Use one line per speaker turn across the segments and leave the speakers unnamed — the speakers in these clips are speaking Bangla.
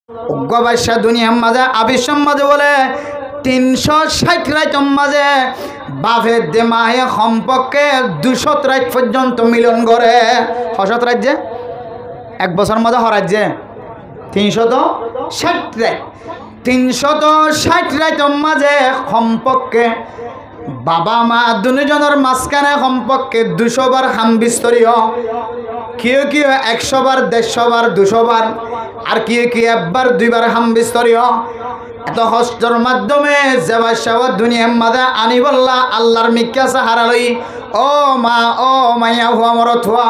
উগ্রবাসা দুনিয়ার মাঝে আবিশ্বের মাঝে বলে 360 রাইতম মাঝে বাপের দেমাহে সম্পর্কে 200 রাইত পর্যন্ত মিলন করে। হসত রাজ্যে 1 বছর মাঝে হরাজ্যে 360 রাইত 360 রাইতম মাঝে সম্পর্কে বাবা মা দুজনের মাঝখানে সম্পর্কে 200 বার হাম বিস্তরীয়, কেউ কেউ 100 বার 150 বার 200 বার, আর কেউ কেউ 1 বার 2 বার হাম বিস্তরীয়। এত হস্তর মাধ্যমে জেবাসাওয়া দুনিয়ার মাঝে আনি বললা আল্লাহর মিক্কা সাহারা লই ও মা ও মাইয়া হুয়া মরত হুয়া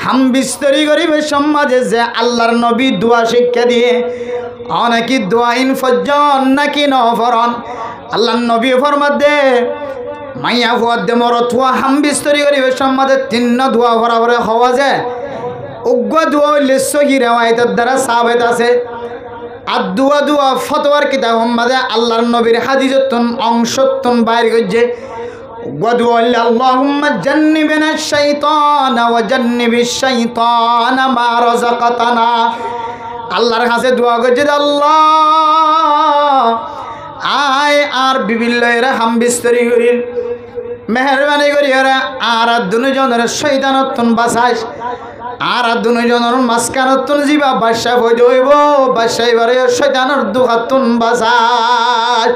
হাম বিস্তরি গরিব সমাজে যে আল্লাহর নবী দোয়া শিক্ষা দিয়ে অনেকি দোয়া ইন ফজ্জন নাকি নফরন আল্লাহর নবী ফরমাত দে মাইয়া হুয়া দে মরত হুয়া হাম বিস্তরি গরিব সমাজে 3 দোয়া ভরা ভরে হওয়া যায়। উগ্র দোয়া হইলে সহি রেওয়ায়েতের দ্বারা সাবেত আছে। আর দোয়া ফতোয়ার কিতাব মাঝে আল্লাহর নবীর হাদিসতন অংশতন বাইর করছে। দোয়া হইলে আল্লাহুম্মা জান্নিবিনা শাইতানা ওয়া জান্নিবিশ শাইতানা মা রাযাকাতানা। আল্লাহর কাছে দোয়া করছে আল্লাহ আয় আর বিভিন্ন এরা হাম বিস্তরি করিল মেহরবানি করি ওরা আর দুজনের শয়তানতন বাঁচাইস আর দুজনের মাঝখানতন জিবা বাদশা হইতে হইব বাদশা এবারে শয়তানের দুহাতন বাঁচাই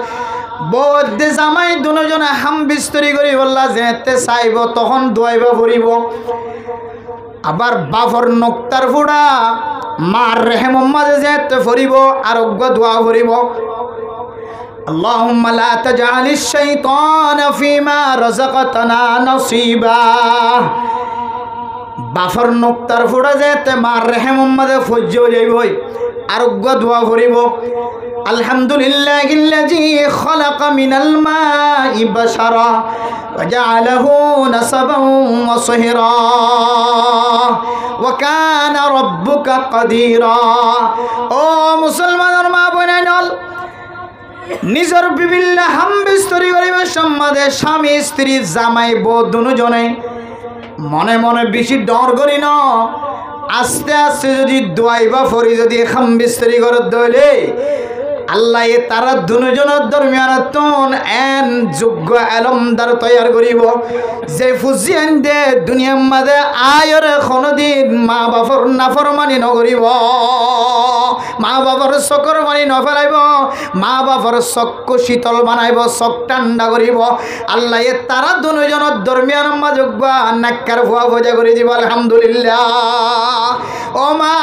বৌদ্ধে জামাই দুজনে হাম বিস্তরি করি বললা যেতে চাইব তখন দোয়াইবা ফুরিব। আবার বাফর নক্তার ফুড়া মার রেহেম মাঝে যেতে ফুরিব আরোগ্য দোয়া ফুরিব। اللهم لا تجعل الشيطان فيما رزقتنا نصيبا। বাফর নক্তার ফুড়া যেতে মার রেহেম মাঝে ফজ্জ যাইবই আরোগ্য দোয়া ফুরিব। আলহামদুলিল্লাহিল্লাযী খালাকা মিনাল মাই বাশারা ওয়া জাআলাহু নাসাবান ওয়া সিহরা ওয়া কানা রাব্বুকা কাদিরা। ও মুসলমানের মা বোনেরা, নিজের বিভিন্ন হাম বিস্তরি গরিবের সম্মাদে স্বামী স্ত্রী জামাই বউ দুজনে মনে মনে বেশি ডর করি না, আস্তে আস্তে যদি দোয়াইবা ফরি যদি হাম বিস্তরি করে দইলে আল্লাহ তারা দুজনের দরমিয়ান এন যোগ্য আলমদার তৈয়ার করিব যে ফুজিয়ান দে দুনিয়ার মাঝে আয়র কোনদিন মা বাপর নাফরমানি নকরিব, মা বাবার চকর মানি নফেলাইব, মা বাবার চকু শীতল বানাইব, চক ঠান্ডা করিব। আল্লাহ তারা দুজনের দরমিয়ান মা যোগ্য নাক্কার ভুয়া ভজা করে দিব। আলহামদুলিল্লাহ। ও মা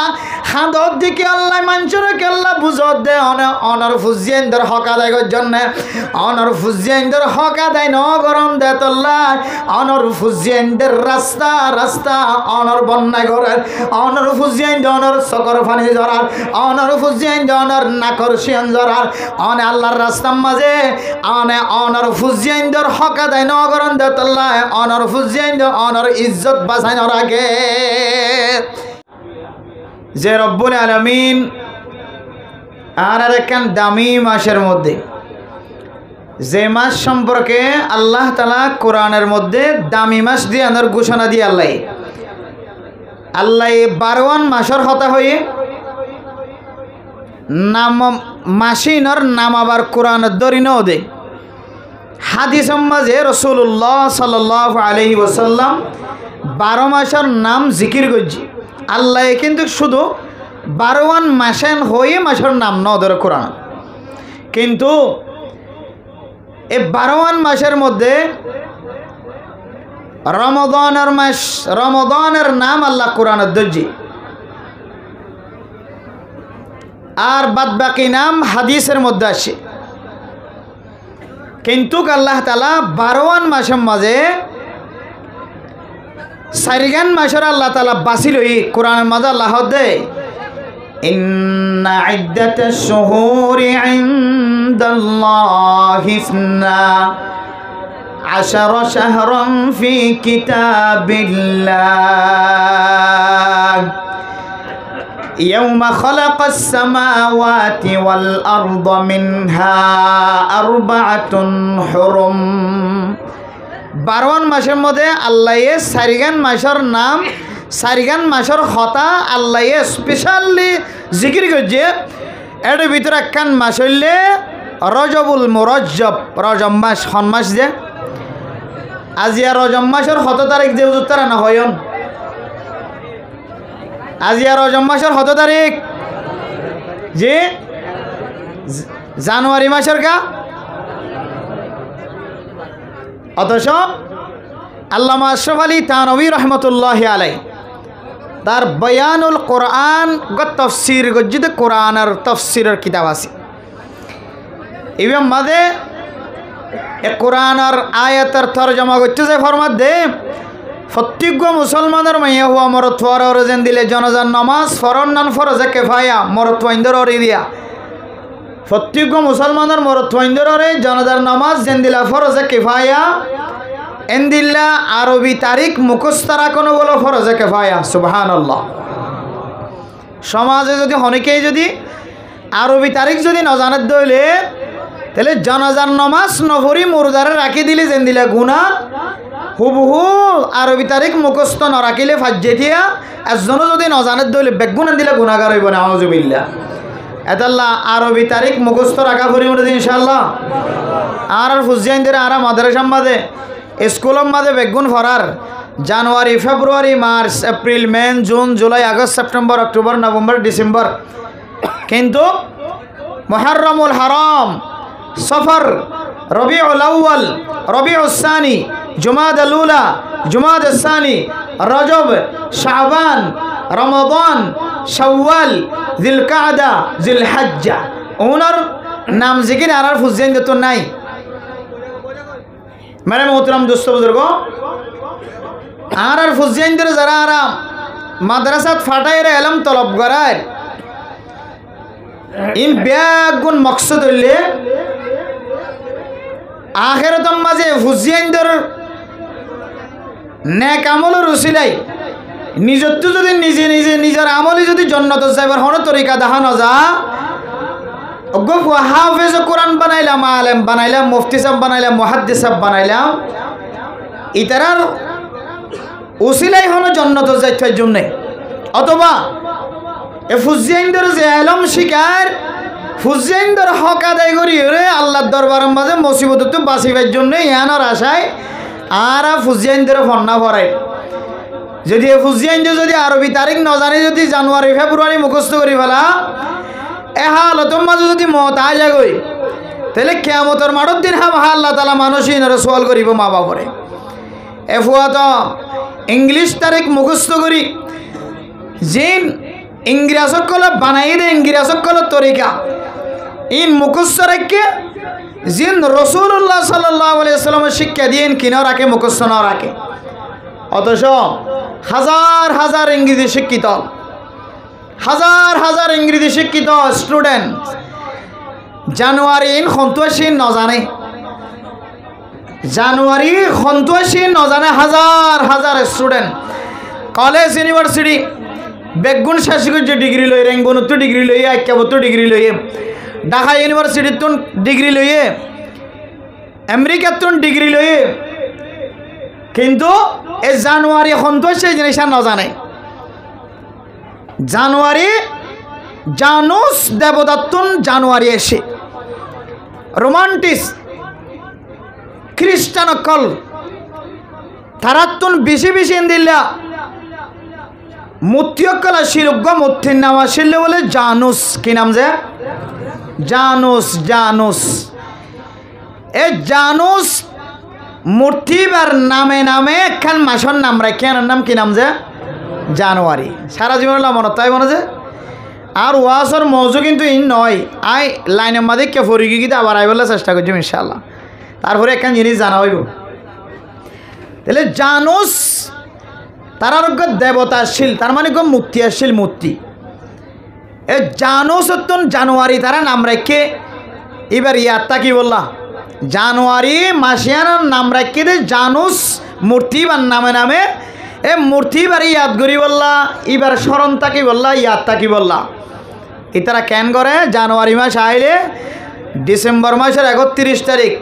হাঁদর দিকে আল্লাহ মানুষের কেল্লা বুঝত দে অনর ফুজিয়ানদের হক আদায়ের জন্য অনর ফুজিয়ানদের হক আদায় ন গরম দে তোল্লা অনর ফুজিয়ানদের রাস্তা রাস্তা অনর বন্যা করার অনর ফুজিয়ান অনর চকর ফানি জড়ার অনর ফুজিয়ান অনর নাকর শিয়ন জড়ার অনে আল্লাহর রাস্তার মাঝে অনে অনর ফুজিয়ানদের হক আদায় ন গরম দে তোল্লা অনর ফুজিয়ান অনর ইজ্জত বাঁচাই ন রাখে। যে রব্বুল আলামিন আর একখান দামি মাসের মধ্যে যে মাস সম্পর্কে আল্লাহ তাআলা কোরআনের মধ্যে দামি মাস দিয়ে আনার ঘোষণা দিয়ে আল্লাহ 12 মাসের হতা হয়ে নাম মাসিনর নাম আবার কোরআনের দরিন দে হাদিস মাঝে রাসূলুল্লাহ সাল্লাল্লাহু আলাইহি ওয়াসাল্লাম 12 মাসের নাম জিকির করছি। আল্লাহ কিন্তু শুধু 12 মাসেন হয়ে মাসের নাম ন ধরে কোরআন, কিন্তু এই 12 মাসের মধ্যে রমজানের মাস রমজানের নাম আল্লাহ কোরআনের দর্জি আর বাদ বাকি নাম হাদিসের মধ্যে আসে। কিন্তু আল্লাহ তাআলা 12 মাসের মাঝে 4 মাসের আল্লাহ তাআলা বাঁচিল কোরআনের মাঝে আল্লাহ দে ইন্না ইদ্দাতাশ শুহুরি ইনদাল্লাহি 12 শাহরান ফি কিতাবিল্লাহ ইয়াওমা খালাকাস সামাওয়াতি ওয়াল আরদা মিনহা আরবাআতুন হুরুম। 12 মাসের মধ্যে আল্লাহ 4 মাসের নাম চারিগান মাসের হতা আল্লাহ স্পেশালি জিকির করছে। এর ভিতরে একখান মাস হইলে রজবুল মুরজ্জব, রজব মাস, হন মাস যে আজিয়া রজব মাসের 7 তারিখ যে উত্তরা না হয়ন, আজিয়া রজব মাসের 7 তারিখ যে জানুয়ারি মাসের গা। অথচ আল্লামা আশরাফ আলী থানভী রহমতুল্লাহি আলাইহি তার বয়ানুল কোরআন তফসির গজ্জিদ কোরআন আর তফসিরের কিতাব আছে। এবার মাঝে কোরআন আর আয়াতের তরজমা করতে যায় ফরমাত দে প্রত্যেক মুসলমানের মাইয়া হওয়া মরত ফর যেন দিলে জনজান নমাজ ফরন নান ফরজে কেফায়া মরত ওয়াইন্দর দিয়া প্রত্যেক মুসলমানের মরত ওয়াইন্দরে জনজার নমাজ যেন দিলা ফরজে কেফায়া এন্দিল্লা আরবি তারিখ মুখস্তারা কোনো বলো ফরজে কেফায়া। সুবহানাল্লাহ। সমাজে যদি অনেকেই যদি আরবি তারিখ যদি নজানত দইলে তাহলে জনজান নমাজ নফরি মুরদারে রাখি দিলে যেন দিলা গুণা হুবহু আরবি তারিখ মুখস্থ ন রাখিলে ফাজ্জেটিয়া একজনও যদি নজানত দইলে বেগুনা দিলে গুণাগার হইব না। আউযুবিল্লাহ। এতাল্লা আরবি তারিখ মুখস্থ রাখা পরিমাণ ইনশাআল্লাহ। আর ফুজিয়াইনদের আর মাদ্রাসার মাঝে স্কুলের মাঝে বেগুন ফরার জানুয়ারি ফেব্রুয়ারি মার্চ এপ্রিল মে জুন জুলাই আগস্ট সেপ্টেম্বর অক্টোবর নভেম্বর ডিসেম্বর, কিন্তু মুহররমুল হারাম, সফর, রবিউল আউয়াল, রবিউস সানি, জুমাদাল উলা, জুমাদাস সানি, রজব, শাবান, রমাদান, শাওয়াল, জিলকাদা, জিলহজ্জা, ওনার নাম জিকির আর ফুজিয়াইন তো নাই। মেরে মোহতরম দোস্ত বুজুর্গ, আর ফুজিয়াইনদের যারা আরাম মাদ্রাসাত ফাটাইরে এলম তলব করায় ইন ব্যাগুন মকসদ হইলে আখেরাতম মাঝে ফুজিয়াইনদের নেক আমলের উসিলাই নিজত্ব যদি নিজে নিজে নিজের আমলি যদি জন্নত যাইবার হন তরিকা দেখানো যা হাফেজ কোরআন বানাইলাম, আলেম বানাইলাম, মুফতি সাহেব বানাইলাম, মুহাদ্দিস সাহেব বানাইলাম, ইতারার উসিলাই হন জন্নত যাইতার জন্য। অথবা এ ফুজিয়াইনদের যে আলম শিকার ফুজিয়াইনদের হক আদায় করি রে আল্লাহর দরবারের মাঝে মুসিবত তো বাঁচিবার জন্য ইয়ানোর আশায় আর ফুজিয়াইনদের ফন্না ভরাই। যদি এ ফুজিয়াইনদের যদি আরবি তারিখ নজানে যদি জানুয়ারি ফেব্রুয়ারি মুখস্থ করি ফেলা এহালতর মাঝে যদি মত আয় যাগই তাহলে কিয়ামতের মাঠের দিন আল্লাহ তাআলা মানুষইনরে সওয়াল করিব মা বাপরে। এফুয়া তো ইংলিশ তারিখ মুখস্থ করি জিন ইংরেজসকল বানাই দে ইংরেজসকল তরিকা ইন মুখস্থ রাখে জিন রাসূলুল্লাহ সাল্লাল্লাহু আলাইহি ওয়াসাল্লামের শিক্ষা দিয়েন কিনা রাখে মুখস্থ না রাখে। অথচ হাজার হাজার ইংরেজি শিক্ষিত, হাজার হাজার ইংরেজি শিক্ষিত স্টুডেন্ট জানুয়ারি সন্তোষী নজানে, জানুয়ারি সন্তোষী নজানে হাজার হাজার স্টুডেন্ট কলেজ ইউনিভার্সিটি বেগুন শেষ করছে ডিগ্রি লই, রেঙ্গুনতো ডিগ্রি লইয়ে, আইক্যাবতো ডিগ্রি লইয়ে, ঢাকা ইউনিভার্সিটিত ডিগ্রি লইয়ে, আমেরিকাত ডিগ্রি লইয়ে, কিন্তু এই জানুয়ারি সন্তোষী জিনিস নজানে। জানুয়ারি জানুস দেবদত্তন জানুয়ারি এসে রোমান্টিস খ্রিস্টান কল তারাত্তন বেশি বেশি দিল্লা মুত্যকল শিলুগ্গ মুক্তির নাম আসলে বলে জানুস। কি নাম যে জানুস? জানুস এ জানুস মূর্তিবার নামে নামে একখান মাসের নাম রাখে, নাম কি নাম যে জানুয়ারি। সারা জীবনের মনে তাই মনে যে আর ওয়াসর মৌজু কিন্তু ইন নয়। আই লাইনের মাঝে কে ফরি গিয়ে আবার আইবলে চেষ্টা করছি ইনশাআল্লাহ। তারপরে একখান জিনিস জানা হইব। তাহলে জানুস তার দেবতা আসছিল, তার মানে মূর্তি আসছিল মূর্তি। এ জানুস জানুয়ারি তারা নাম রাখে। এবার ইয়াত্তা কি বললা জানুয়ারি মাসিয়ানোর নাম রাখে দে জানুস মূর্তি বা নামে নামে এ মূর্তি বাড়ি ইয়াদ করি বললা। এবার স্মরণ তাকি বললা, ইয়াদ তাকি বললা। এতারা কেন করে জানুয়ারি মাস আইলে ডিসেম্বর মাসের 31 তারিখ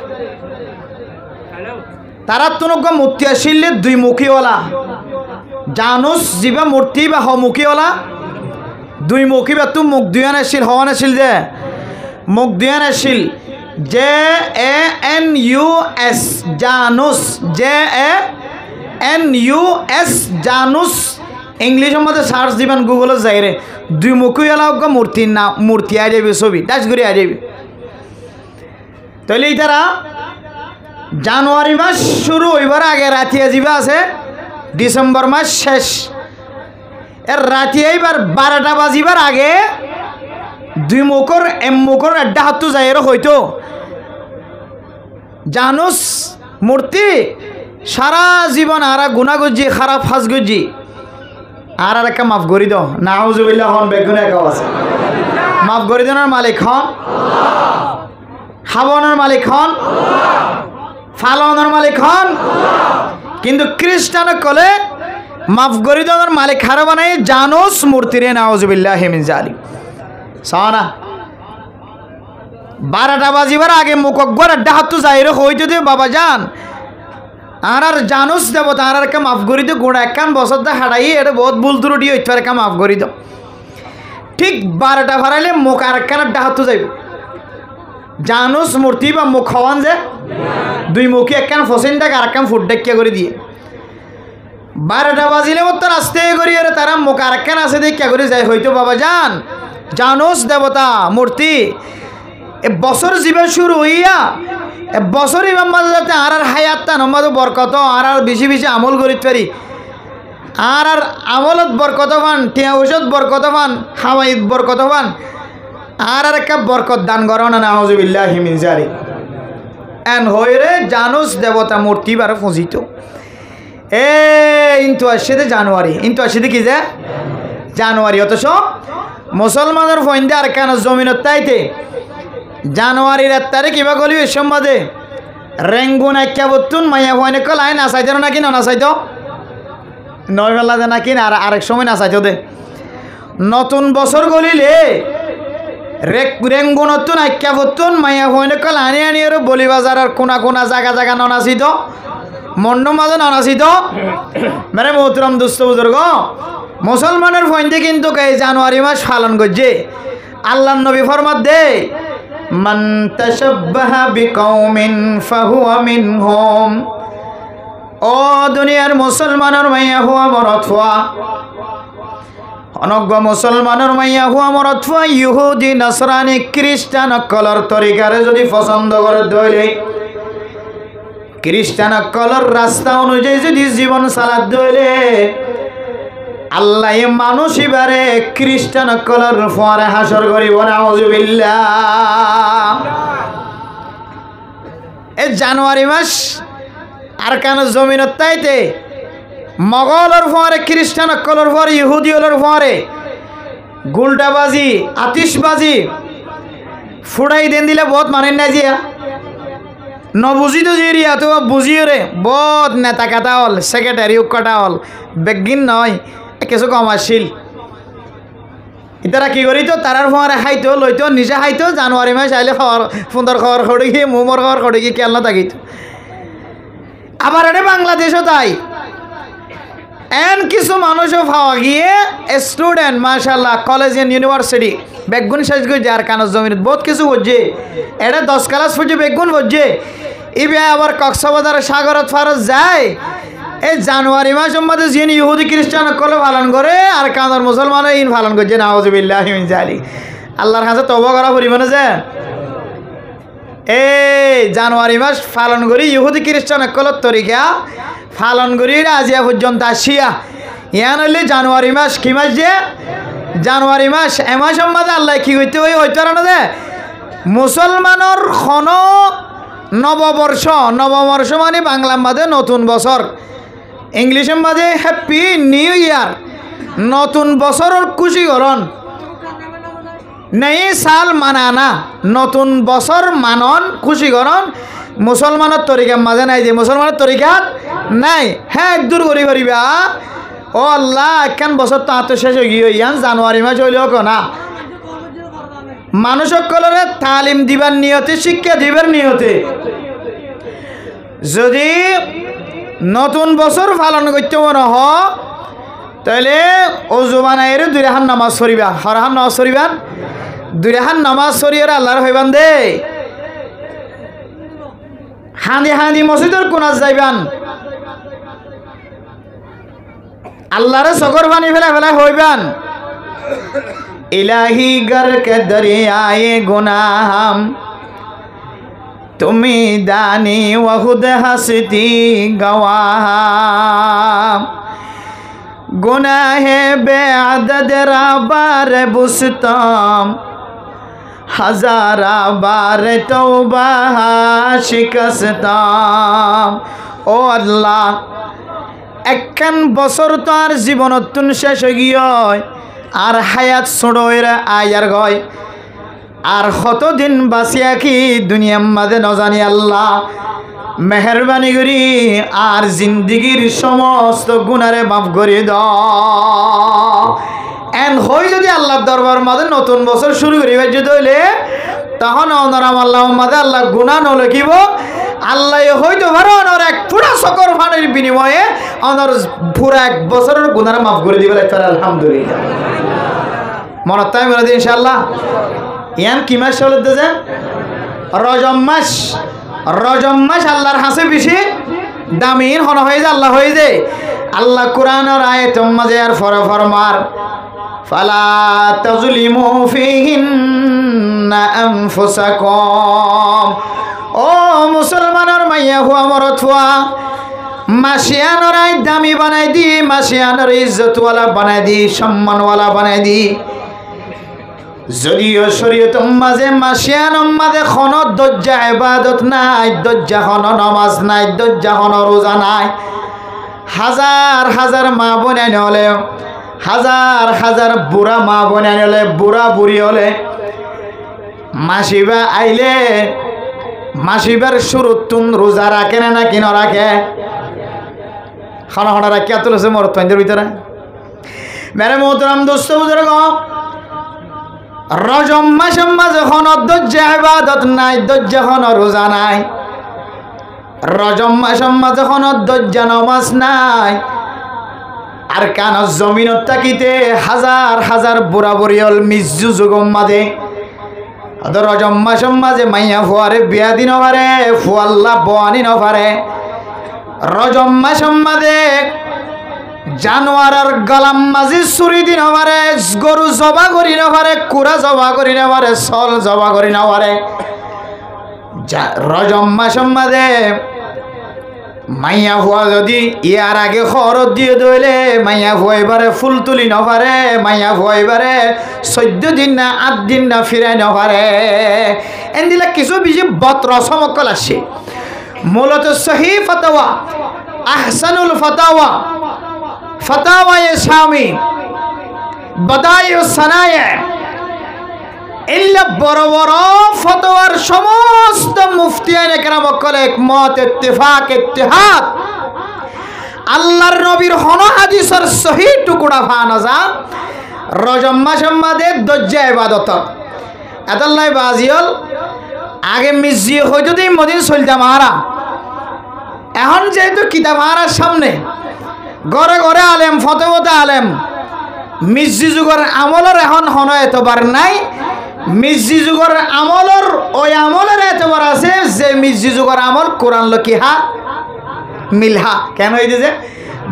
তারা তোনক মূর্তি আসলে দুই মুখীওয়ালা জানুস যিবা মূর্তি বা হমুখীওয়ালা দুই মুখী বা তো মুখ দুয়ান আছিল হওয়ান আছিল যে মুখ দুয়ান আছিল JANUS জানুস JANUS জানুস ইংলিশের মধ্যে সার্চ দিবেন গুগলে যাইরে দুই মুখীওয়ালা মূর্তির নাম মূর্তি আই যাবে ছবি টাচ করে আই যাবে তাহলে তারা জানুয়ারি মাস শুরু হইবার আগে রাতিয়া যাবা আছে ডিসেম্বর মাস শেষ এর রাতি এইবার 12টা বাজিবার আগে দুই মুখর মুখর আড্ডা হাতু যায় হইতো জানুস মূর্তি সারা জীবন আরা গুনাগুজি খারাপ ফাঁসগুজি আর একটা মাফ করি দাও নাউজুবিল্লাহ হন বেগুনে একাও আছে মাফ করি দেওয়ার মালিক হন খাওয়ানোর মালিক হন ফালানোর মালিক হন কিন্তু খ্রিস্টান কলে মাফ করি দেওয়ার মালিক হারা বানাই জানুস মূর্তিরে নাউজুবিল্লাহ মিন জালিক সানা 12টা বাজিবার আগে মুখগর ডাহাতু যাইরে হইতে দে বাবা জান আর জানুস দেবতা আর কে মাফ করি দে গোড়া একখান বছর দা হারাই এটা বহুত ভুল ত্রুটি হইতে আর কে মাফ করি দাও ঠিক 12টা ভাড়াইলে মুখ আর একখান ডাহাতু যাইব জানুস মূর্তি বা মুখ হওয়ান যে দুই মুখী একখান ফসেন দেখ আর একখান ফুট ডেকিয়া করে দিয়ে 12টা বাজিলে মতো আস্তে করি তারা মুখ আর একখান আছে দেখিয়া করে যায় হইতো বাবা জান জানুস দেবতা মূর্তি এ বছর জীবন শুরু হইয়া এ বছর ইমাম যাতে আর হায়াতটা নম্বর বরকত আর বেশি বেশি আমল করিতে পারি আর আমলত বরকত পান টিয়া ঔষধ বরকত পান হাওয়াইদ বরকত পান আর একটা বরকত দান করো না নাউজুবিল্লাহি মিন জালিক এন হইরে জানুস দেবতা মূর্তি বার ফুজিত ইন্তু আসছে জানুয়ারি ইন্তু আসছে কি যে জানুয়ারি অথচ মুসলমানের ফইন্দে আর কেন জমিনত তাইতে জানুয়ারির 1 তারিখ কিবা গলি সম্বাদে রেঙ্গুন আখ্যা বতুন মাইয়া হয়নি কল আই নাচাইতে নাকি নাচাইত নয় বেলা দে নাকি আর আরেক সময় নাচাইত দে নতুন বছর গলিলে রেঙ্গুন নতুন আখ্যা বতুন মাইয়া হয়নি কল আনি আনি আর বলি বাজার আর কোনা কোনা জায়গা জায়গা ননাচিত মন্ড মাঝে ননাচিত মানে মোহতরম দুস্থ বুজুর্গ মুসলমানের ফইন্দে কিন্তু এই জানুয়ারি মাস পালন করছে আল্লাহর নবী ফরমাত দে মান তাশাব্বাহা বিকওমিন ফাহুয়া মিনহুম ও দুনিয়ার মুসলমানের মাইয়া হুয়া মরত হুয়া অনগ্য মুসলমানের মাইয়া হুয়া মরত হুয়া ইহুদি নাসরানি খ্রিস্টান কলর তরিকারে যদি পছন্দ করে দইলে খ্রিস্টান কলর রাস্তা অনুযায়ী যদি জীবন চালাত দইলে আল্লাহ মানুষ এবারে খ্রিস্টান কলর ফরে হাসর করিব নাউজুবিল্লাহ এই জানুয়ারি মাস আর কেন জমিনত তাইতে মগলর ফরে খ্রিস্টান কলর ফরে ইহুদিওলর ফরে গুলটাবাজি আতিশবাজি ফুটাই দেন দিলে বহুত মানেন না জিয়া নবুঝি তো জিরিয়া তো বুঝিও রে বহুত নেতা কাটা হল সেক্রেটারি কাটা হল বেগিন নয় কিছু কমার্শিল ইতারা কি করি তো তারার ফোয়ারে খাইতো লইতো নিজে খাইতো জানুয়ারি মাস আইলে খাওয়ার সুন্দর খাওয়ার খড়ি মোমর খাওয়ার খড়ি কেল না থাকিত আবার এটা বাংলাদেশও তাই এন কিছু মানুষও পাওয়া গিয়ে স্টুডেন্ট মাশাল্লাহ কলেজ এন্ড ইউনিভার্সিটি বেগুন শেষ করে যার কানজ জমিনত বহুত কিছু করছে এটা 10 ক্লাস পর্যন্ত বেগুন করছে ইবে আবার কক্সবাজার সাগরত ফারত যায় এই জানুয়ারি মাসের মধ্যে যিনি ইহুদি খ্রিস্টান কলে পালন করে আর কাঁদর মুসলমান ইন পালন করছে নাউজুবিল্লাহি মিন জালিক আল্লাহর কাছে তওবা করা পরিমাণে যে এই জানুয়ারি মাস পালন করি ইহুদি খ্রিস্টান কলত তরিকা পালন করি আজিয়া পর্যন্ত আসিয়া ইয়ান হইলে জানুয়ারি মাস কি মাস যে জানুয়ারি মাস এ মাসের মধ্যে আল্লাহ কি করতে হয় হইতে না যে মুসলমানের খন নববর্ষ মানে বাংলা মাঝে নতুন বছর ইংলিশের মাঝে হ্যাপি নিউ ইয়ার নতুন বছরের খুশি করন নেই সাল মানানা নতুন বছর মানন খুশি করন মুসলমানের তরিকার মাঝে নাই যে মুসলমানের তরিকা নাই হ্যাঁ দূর করি পারিবা ও আল্লাহ একখান বছর তো আত্ম শেষ হয়ে গিয়ে ইয়ান জানুয়ারি মাস হইলেও না মানুষ সকলের তালিম দিবার নিয়তে শিক্ষা দিবার নিয়তে যদি নতুন বছর পালন করতে মনে তাহলে অজু বানাই দুই রেখান নামাজ পড়িবা হরহান নামাজ পড়িবান দুই রেখান নামাজ পড়িয়ে আল্লাহর হইবান দে হাঁদি হাঁদি মসজিদের কোনাজ যাইবান আল্লাহরে চকর পানি ফেলা ফেলা হইবান ইলাহি গর কে দরিয়ায়ে গুনাহম তুমি দানি ওহুদ হাসতি গওয়াহম গুনাহে বেআদদ রাবার বুসতাম হাজারা বার তওবা শিকস্তাম ও আল্লাহ একখান বছর তো আর জীবনতুন শেষ হয়ে গিয়ে আর হায়াত ছোড়রা আয়ার গয় আর কতদিন বাঁচিয়া কি দুনিয়ার মাঝে নজানি আল্লাহ মেহরবানি করি আর জিন্দিগির সমস্ত গুনারে মাফ করে দাও এন হই যদি আল্লাহর দরবার মাঝে নতুন বছর শুরু করি যদি হইলে তখন অনরাম আল্লাহ মাঝে আল্লাহ গুনাহ নলেখিব আল্লাহ হইতে পারো অনর এক পুরা সকর ফানের বিনিময়ে অনর পুরা এক বছরের গুনার মাফ করে দিবে আলহামদুলিল্লাহ মনত তাই বলে দিন ইনশাআল্লাহ ইয়ান কি মাস চলতে যে রজব মাস আল্লাহর হাসে বেশি দামিন হন হয়ে যায় আল্লাহ হয়ে যায় আল্লাহ কোরআনের আয়াতের মাঝে আর ফরমার ফালা তাজলিমু ফিহিন্না আনফুসাকুম ও মুসলমানের মাইয়া হুয়া মরত হুয়া মাসিয়ানরাই দামি বানাই দি মাসিয়ানের ইজ্জতওয়ালা বানাই দি সম্মানওয়ালা বানাই দি যদিও শরীয়তের মাঝে মাসিয়ানের মাঝে খন দজ্জা ইবাদত নাই দজ্জা খন নামাজ নাই দজ্জা খন রোজা নাই হাজার হাজার মা বোন হলে হাজার হাজার বুড়া মা বোন হলে বুড়া বুড়ি হলে মাসিবা আইলে মাসিবার শুরুতুন রোজা রাখে না কি না রাখে খানা খানা রাখি তুলেছে মরতদের ভিতরে মেরে মোহতরাম দোস্ত বুজুর্গ রজব মাসের মাঝে খন দজ্জা ইবাদত নাই দজ্জা খন রোজা নাই রজব মাসের মাঝে খন দজ্জা নামাজ নাই আর কান জমিনত তাকিতে হাজার হাজার বুড়া বুড়িয়ল মিজু যুগম মাঝে রজব মাসের মাঝে মাইয়া ফুয়ারে বিয়া দিন পারে ফুয়াল্লা বোয়ানি নপারে রজব মাসের মাঝে জানোয়ারের গলাম মাঝে চুরি দিন পারে গরু জবা করি নপারে কুড়া জবা করি নপারে চল জবা করি নপারে রজব মাসের মাঝে মাইয়া ফুয়া যদি ইয়ার আগে খরচ দিয়ে দইলে মাইয়া ফুয়া এবারে ফুল তুলি নপারে মাইয়া ফুয়া এবারে 14 দিন না 8 দিন না ফিরাই নপারে এনদিলা কিছু বেশি বত্র সমকল আসে মূলত সহি ফতোয়া আহসানুল ফতাওয়া ফতাওয়ায়ে শামি বাদায়ুস সানায়ে ইল্লা বড় বড় ফতোয়ার সমস্ত মুফতিয়ান একরাম কলে একমত ইত্তেফাক ইত্তেহাদ আল্লাহর নবীর হন হাদিসের সহি টুকরা ফানাজা রজব মাসের মধ্যে দজ্জা ইবাদত আদাল্লাহ বাজিল আগে মিজি হয়তো দিন মদিন চলতে মারা এখন যেহেতু কিতাব হারার সামনে ঘরে ঘরে আলেম ফতোয়াতে আলেম মিজি যুগের আমলের এখন হন এতবার নাই মিজি যুগের আমলের ওই আমলের এতবার আছে যে মিজি যুগের আমল কোরআন লকিহা মিলহা কেন হয়ে যে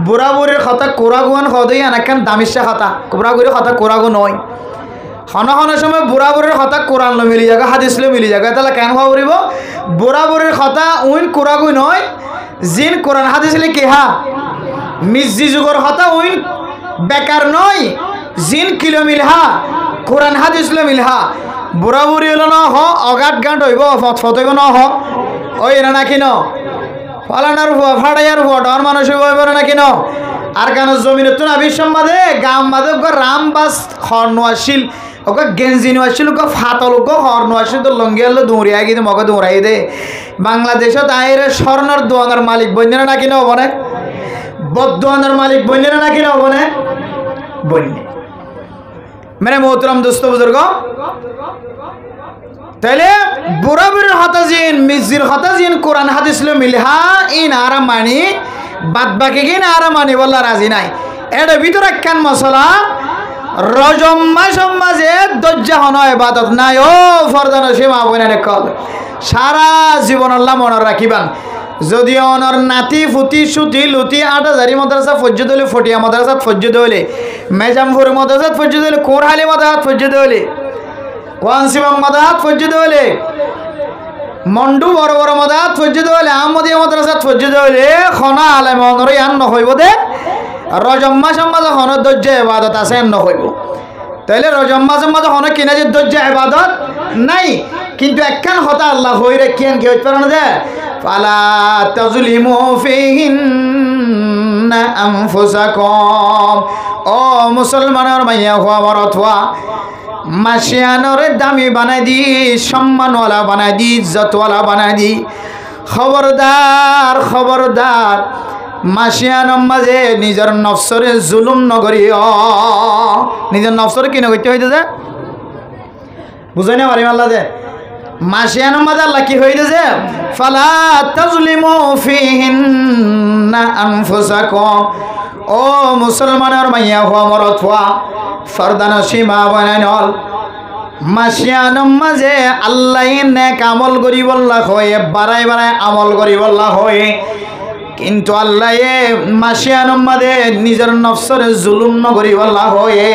বুড়া বুড়ির কথা কোরাগুয়ান হদই অনেকখান দামিশা কথা বুড়া বুড়ির কথা কোরাগু নয় হন হন সময় বুড়া বুড়ির কথা কোরআন লো মিলি যাবে হাদিস লো মিলি যাবে তাহলে কেন হওয়া উড়িব বুড়া বুড়ির কথা উইন কোরাগু নয় জিন কোরআন হাদিস লিখিহা মিজি যুগের কথা উইন বেকার নয় জিন কিলো মিলহা কোরআন হাদিস লো মিলহা বুড়া বুড়ি হলো ন হ অগাট গাঁট হইব ফতইব ন হ ওই এরা নাকি ন ফলানার হুয়া ফাড়াইয়ার হুয়া ডর মানুষ হইব নাকি ন আর কেন জমিন তো না বিশ্বম্বাদে গাম বাদে রাম বাস খর নোয়াশিল ওকে গেঞ্জি নোয়াশিল ওকে ফাতল ওকে হর নোয়াশিল তো লঙ্গি আলো দৌড়িয়া গিয়ে মকে দৌড়াই দে বাংলাদেশত আইরে স্বর্ণের দোয়ানের মালিক বন্যেরা নাকি না হবনে বদোয়ানের মালিক বন্যেরা নাকি না হবনে বন্যে মেরে মোহতরম দোস্ত বুজুর্গ তাহলে বুড়া বুড়ির হতাজিন মিজির হতাজিন কোরআন হাদিস লো মিলহা ইন আরাম মানি বাদ বাকি কিন আরাম মানি বললা রাজি নাই এর ভিতরে একখান মশলা রজম মাস মাঝে দজ্জা হন ইবাদত নাই ও ফরদান সীমা বইনে কল সারা জীবন আল্লাহ মনে রাখিবান যদি অনর নাতি ফুটি সুতি লুতি ৮০০০ মাদ্রাসা ফজ্জুদ হলে ফটিয়া মাদ্রাসাত ফজ্জুদ হলে মেজামপুর মাদ্রাসাত ফজ্জুদ হলে কোরহালি মাদ্রাসাত ফজ্জুদ হলে কোয়ানসিবাং মাদ্রাসাত ফজ্জুদ হলে মন্ডু বড় বড় মাদ্রাসাত ফজ্জুদ হলে আহমদিয়া মাদ্রাসাত ফজ্জুদ হলে খনা আলেম অনর ইয়ান নহইব দে রজম মাসের মাঝে হন দজ্জা ইবাদত আছে এন নহইব তাইলে রজম মাসের মাঝে হন কিনা যে দজ্জা ইবাদত নাই কিন্তু একখান হতা আল্লাহ হইরে কেন কি হইতে পারে না যে ফালা তাজলিমু ফিহিন্না আনফুসাকুম ও মুসলমানের মাইয়া হওয়া মরত হওয়া মাসিয়ানরে দামি বানাই দি সম্মানওয়ালা বানাই দি ইজ্জতওয়ালা বানাই দি খবরদার খবরদার মাসিয়ানর মাঝে নিজের নফসরে জুলুম নগরিও নিজের নফসরে কি নগরতে হইতে যে বুঝাই না পারিম আল্লাহ যে মাসিয়ানর মাঝে আল্লাহ কি হইতে যে ফালা তাজলিমু ফিহিন্না আনফুসাকুম ও মুসলমানের মাইয়া হওয়া মরত হওয়া ফরদান সীমা বানাই নল মাসিয়ানর মাঝে আল্লাহ নেক আমল করিবল্লা হয়ে বাড়াই বাড়াই আমল করিবল্লা হয়ে কিন্তু আল্লাহ মাসিয়ানর মাঝে নিজের নফসরে জুলুম নগরিবল্লা হয়ে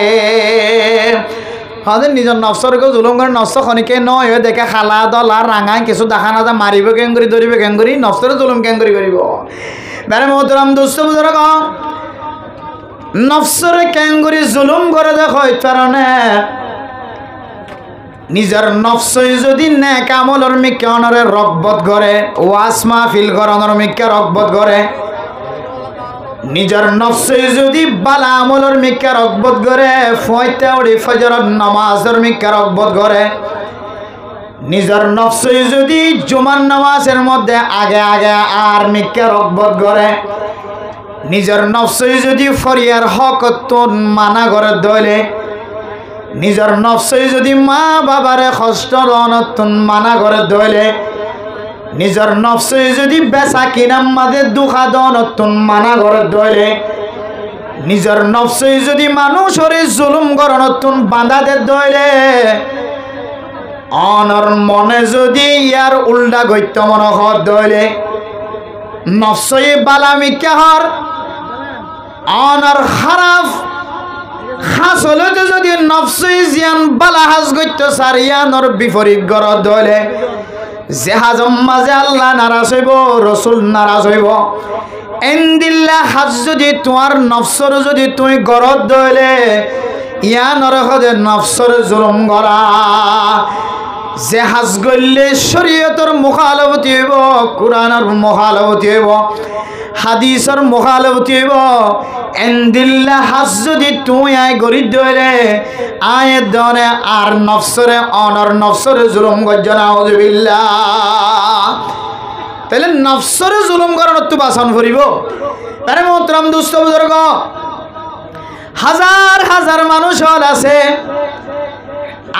হ্যাঁ নিজের নফসরকে জুলুম করে নফস খনিকে নয় দেখে খালা দলা রাঙাই কিছু দেখা না যা মারিব কেন করি ধরিব কেন করি নফসরে জুলুম কেন করি করিব বেড়ে মহতরাম দুস্থ বুঝর নফসরে কেন করি জুলুম করে দেখো কারণে নিজের নফসই যদি নেক আমলর মিকে অনরে রগবত করে ওয়াস মাহফিল করনর মিকে রগবত করে নিজের নফসই যদি বালা আমলর মিকে রগবত করে ফয়তে উড়ি ফজরের নামাজের মিকে রগবত করে নিজের নফসই যদি জুমার নামাজের মধ্যে আগে আগে আর মিকে রগবত করে নিজের নফসই যদি ফরিয়ার হক মানা করে দলে নিজের নফসই যদি মা বাবারে কষ্ট অনতন মানা করে দলে নিজের নফসই যদি বেচা কিনার মাঝে দুঃখা দনতন মানা করে দলে নিজের নফসই যদি মানুষরে জুলুম করনতন বাঁধা দে দলে অনর মনে যদি ইয়ার উল্টা গত্য মন হর দলে নফসই বালামিকা হর অনর খারাপ খাস হলে তো যদি নফসই জিয়ান বালা হাজ গত্য সারিয়ানর বিপরীত গর দলে জেহাজম মাঝে আল্লাহ নারাজ হইব রসুল নারাজ হইব এন্দিল্লা হাজ যদি তোমার নফসর যদি তুমি গরত দলে ইয়ানর হদে নফসর জুলুম গরা জেহাজ গললে শরীয়তর মুখালবতি হইব কুরআনের মুখালবতি হইব হাদিসর মুখালবতি হইব এন্দিল্লা হাজ যদি তুই আয় গরিব দলে আয় দনে আর নফসরে অনর নফসরে জুলুম গজ্জনা আউযুবিল্লাহ তাহলে নফসরে জুলুম করার তো বাসন ফুরিব তারে মোহতরম দুস্থ বুজুর্গ হাজার হাজার মানুষ হল আছে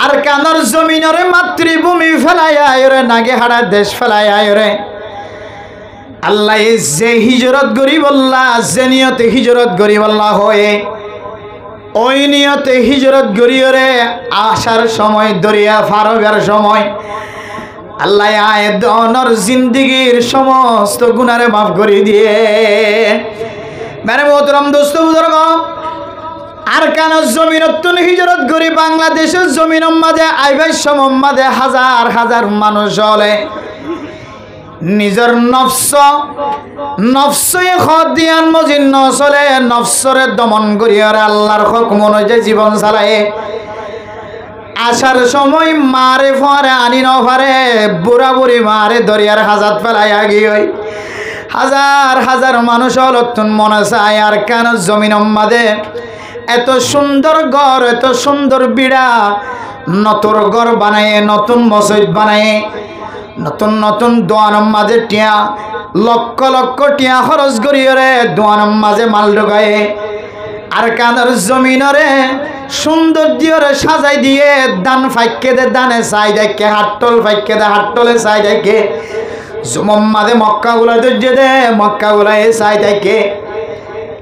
আর কানর জমিনরে মাতৃভূমি ফেলাই আয়রে নাগে হারা দেশ ফেলাই আয়রে আল্লাহ যে হিজরত গরিব আল্লাহ যে নিয়তে হিজরত গরিব আল্লাহ হয়ে ওই নিয়তে হিজরত গরিয়রে আসার সময় দরিয়া ফারবের সময় আল্লাহ আয়াত অনর জিন্দিগির সমস্ত গুনারে মাফ করে দিয়ে মেরে মোহতরম দোস্ত বুজুর্গ আর কেন জমিনতুন হিজরত করি বাংলাদেশের জমিন মাঝে আইবাই সম্মাদে হাজার হাজার মানুষ হলে নিজের নফসে খদিয়ান মজিন নচলে নফসরে দমন করিয়ার আল্লাহর হুকুম অনুযায়ী জীবন চালায় আসার সময় মারে ফরে আনি নফারে বুড়া বুড়ি মারে দরিয়ার হাজাত ফেলাই আগিয়ে হাজার হাজার মানুষ হলতুন মনে চায় আর কেন জমিন মাঝে এত সুন্দর ঘর এত সুন্দর বিড়া নতুন ঘর বানায় নতুন মসজিদ বানায় নতুন নতুন দোয়ানোর মাঝে টিয়া লক্ষ লক্ষ টিয়া খরচ করিয়ে দোয়ানোর মাঝে মাল ঢোকায় আর কানার জমিনরে সৌন্দর্যরে সাজাই দিয়ে দান ফাইকে দে দানে চাই দেখে হাট্টল ফাইকে দে হাট্টলে চাই দেখে জুমম মাঝে মক্কা গুলা দর্জে দে মক্কা গুলা চাই দেখে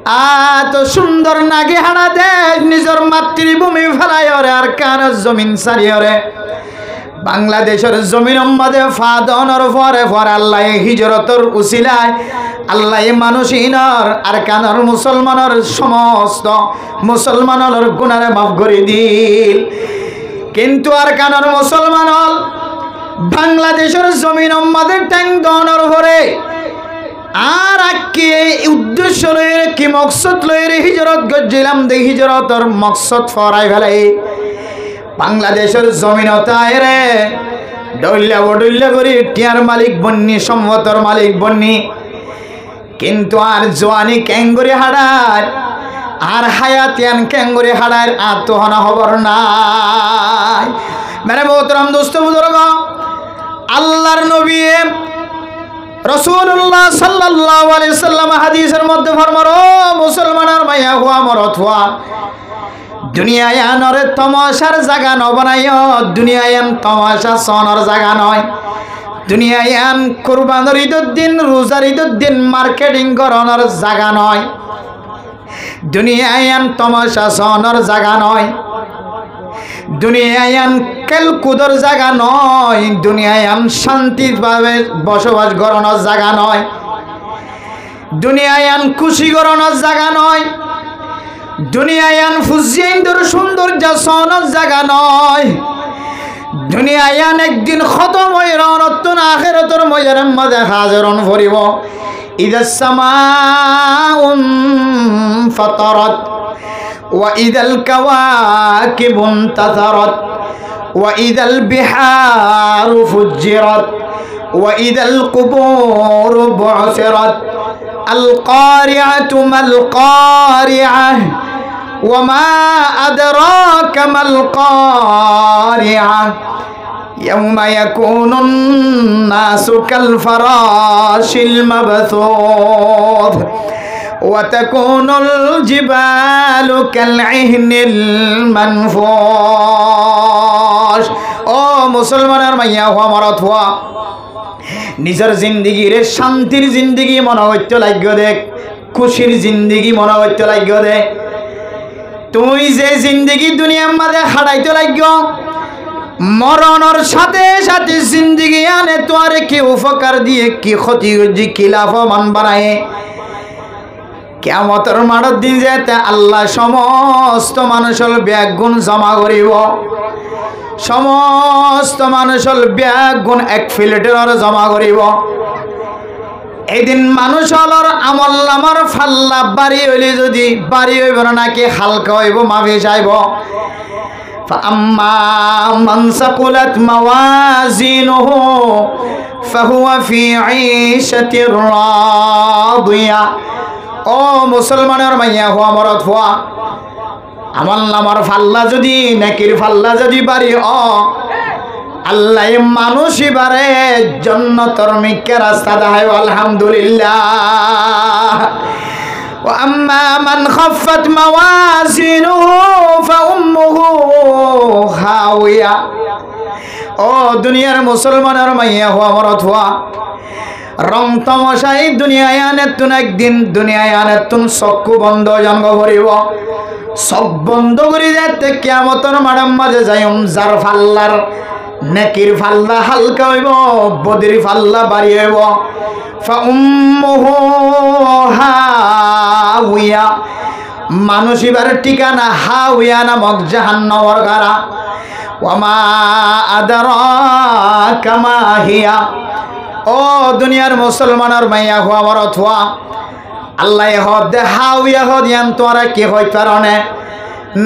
এত সুন্দর নাগে হারা দেশ নিজের মাতৃভূমি ফেলাইরে আর কার জমিন সারিয়রে বাংলাদেশের জমিন মাঝে ফাদনের পরে আল্লাহ হিজরতর উসিলায় আল্লাহ মানুষিনর আর কানর মুসলমানের সমস্ত মুসলমানের গুনারে মাফ করে দিল। কিন্তু আর কানর মুসলমান হল বাংলাদেশের জমিন মাঝে ট্যাং দনের পরে আর কি উদ্দেশ্য লইরে কি মকসদ লইরে হিজরত গজিলাম দে হিজরতর মকসদ ফরাই ফেলাই বাংলাদেশের জমিনতায় রে ডইল্লা করি টিয়ার মালিক বন্নি সম্মতর মালিক বন্নি কিন্তু আর জোয়ানি ক্যাঙ্গুরি হাড়ার আর হায়াতিয়ান ক্যাঙ্গুরি হাড়ার আত্মহনা হবর নাই। মেরে মোহতরম দোস্ত বুজুর্গ আল্লাহর নবী রাসূলুল্লাহ সাল্লাল্লাহু আলাইহি সাল্লাম হাদিসের মধ্যে ফরমার ও মুসলমানের মাইয়া হুয়া মরত হুয়া দুনিয়ায় আনরে তমাশার জায়গা ন বানাইও দুনিয়ায় আন তমাশা সনর জায়গা নয় দুনিয়ায় আন কুরবানের ঈদের দিন রোজার ঈদের দিন মার্কেটিং করানোর জায়গা নয় দুনিয়ায় আন তমাশা সনর জায়গা নয় দুনিয়ায় আন কেলকুদর জায়গা নয় দুনিয়ায় আন শান্তিভাবে বসবাস করানোর জায়গা নয় দুনিয়ায় আন খুশি করানোর জায়গা নয় দুনিয়ায় আন ফুজিয়াইন্দর সৌন্দর্য সনর জায়গা নয় দুনিয়ায় আন একদিন খতম হয়ে রনতুন আখিরাতের ময়দানের মাঝে হাজিরন ভরিব ইদাস সামাউন ফাতারাত ওয়া ইদাল কাওয়াকিবু ইনতাসারাত ওয়া ইদাল বিহারু ফুজ্জিরাত ওয়া ইদাল কুবুরু বু'সিরাত আল কারিআতু মাল কারিআহ ওয়া মা আদরাকা মাল কারিআহ ইয়াউমা ইয়াকুনুন নাসু কাল ফারাশিল মাবথুথ ওয়া তাকুনুল জিবালু কাল ইহনিল মানফুশ। ও মুসলমানের মাইয়া হুয়া মরত হুয়া নিজের জিন্দগির শান্তির জিন্দগি মনে হইতে লাগবে দেখ খুশির জিন্দগি মনে হইতে লাগবে দেখ তুই যে জিন্দগি দুনিয়ার মাঝে হারাইতে লাগবে মরণের সাথে সাথে জিন্দগি আনে তোর কি উপকার দিয়ে কি ক্ষতি করছি কি লাভবান বানায় কিয়ামতের মাঠের দিন যেতে আল্লাহ সমস্ত মানুষের ব্যাগ গুণ জমা করিব সমস্ত মানুষের ব্যাগ গুণ এক ফিল্টার জমা করিব এদিন মানুষের আমল নামার ফাল্লা বাড়ি হইলে যদি বাড়ি হইব নাকি হালকা হইব মাফি চাইব فأما من ثقلت موازينه فهو في عيشة راضية ও মুসলমানের মাইয়া হুয়া মরত হুয়া আমল নামার ফাল্লা যদি নেকির ফাল্লা যদি বাড়ি আল্লাহ মানুষই বারে জান্নাতের মিকে রাস্তা দেখায় আলহামদুলিল্লাহ। وأما من خفت موازينه فأمه هاوية ও দুনিয়ার মুসলমানের মাইয়া হুয়া মরত হুয়া রং তমসাই দুনিয়ায় আনে তুন একদিন দুনিয়ায় আনে তুন চক্ষু বন্ধ জন্ম ভরিব সব বন্ধ করে যেতে কিয়ামতের মাঠের মাঝে যাইম যার ফাল্লার নেকির ফাল্লা হালকা হইব বদির ফাল্লা বাড়ি হইব ফাউম্মুহু হাউইয়া মানুষ এবার ঠিকানা হাউইয়া নামক জাহান্নামের গাড়া ওয়া মা আদরাকা মা হিয়া ও দুনিয়ার মুসলমানের মাইয়া হুয়া মরত হুয়া আল্লাহ হদ হাউইয়া হদ ইয়ান তোরা কি হই কারণে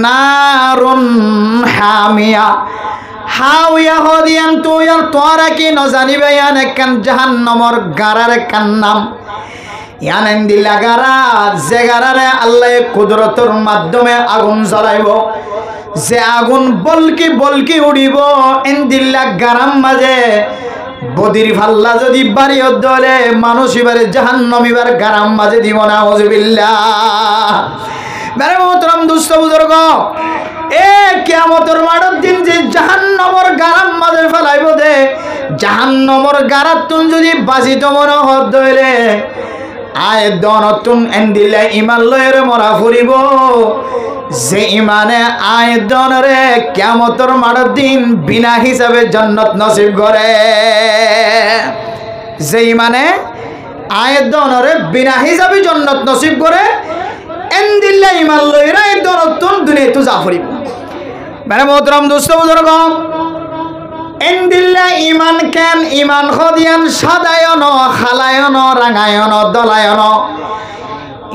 নারুন হামিয়া হাউইয়া হদ ইয়ান তোরা কি ন জানিবে ইয়ান একখান জাহান্নামের গাড়ার একখান নাম ইয়ান দিলা গাড়া যে গাড়ারে আল্লাহ কুদরতের মাধ্যমে আগুন জ্বলাইব যে আগুন বলকি উড়িব এন্দিল্লা গারাম মাঝে বদির ফাল্লা যদি বাড়ি দলে মানুষ এবারে জাহান্নাম এবার গারাম মাঝে দিব না ওয়াজবিল্লাহ। মেরে মোহতরম দুস্থ বুজুর্গ এ কিয়ামতের মাঠের দিন যে জাহান্নামের গারাম মাঝে ফেলাইব দে জাহান্নামের গারাত তুন যদি বাজিত মনে হদ দইলে আয়াত নতুন এন্দিলে ইমান লয়ের মরা ফুরিব যে ইমানে আয়াত দনরে কিয়ামতের মাঠের দিন বিনা হিসাবে জান্নাত নসিব করে। যে ইমানে আয়াত দনরে বিনা হিসাবে জান্নাত নসিব করে এন্দিলে ইমান লয়ের আয়াত নতুন দুনিয়া তো যা ফুরিব। মানে মোহতরম দোস্ত বুজুর্গ, এন্দিল্লা ইমান কেন ইমান খদিয়ান সাদায়ন খালায়ন রাঙায়ন দলায়ন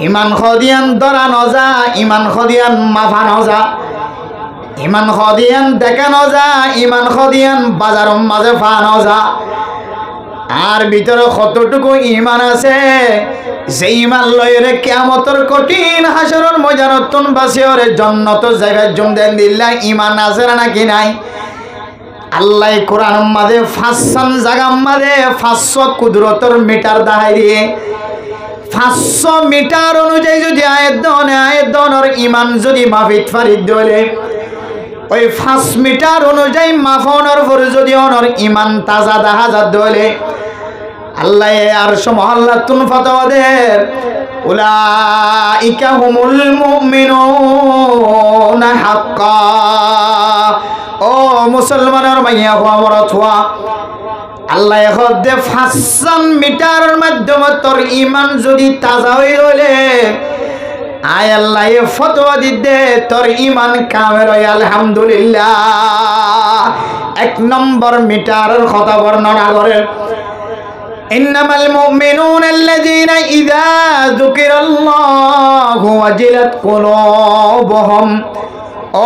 ইমান খদিয়ান দরানো যা ইমান খদিয়ান মাফানো যা ইমান খদিয়ান দেখানো যা ইমান খদিয়ান বাজার মাঝে ফানো যা। আর ভিতরে কতটুকু ইমান আছে যে ইমান লইরে কিয়ামতের কঠিন হাসরের ময়দানতন বাসিয়রে জান্নাত জায়গায় জম দেন দিল্লা ইমান আছে নাকি নাই? আল্লাহ কোরআন মাঝে 500 জায়গা মাঝে 500 কুদরতর মিটার দাহাই দিয়ে 500 মিটার অনুযায়ী যদি আয়াত দনের ইমান যদি মাফিত ফারিদ দলে ওই 5 মিটার অনুযায়ী মাফনের পরে যদি অনর ইমান তাজা দেখা যা দলে আল্লাহ আর মহল্লাতুন ফতওয়াদের উলাইকা হুমুল মুমিনুনা হাক্কা। ও মুসলমানের মাইয়া হওয়া মরত হওয়া আল্লাহ এখন 500 মিটারের মাধ্যমে তোর ইমান যদি তাজা হয়ে রইলে আয় আল্লাহ ফতোয়া দিতে তোর ইমান কামের হয় আলহামদুলিল্লাহ। 1 নম্বর মিটারের কথা বর্ণনা করে ইন্নামাল মুমিনুনা আল্লাযীনা ইযা যুকিরাল্লাহু ওয়াজিলাত কুলুবুহুম।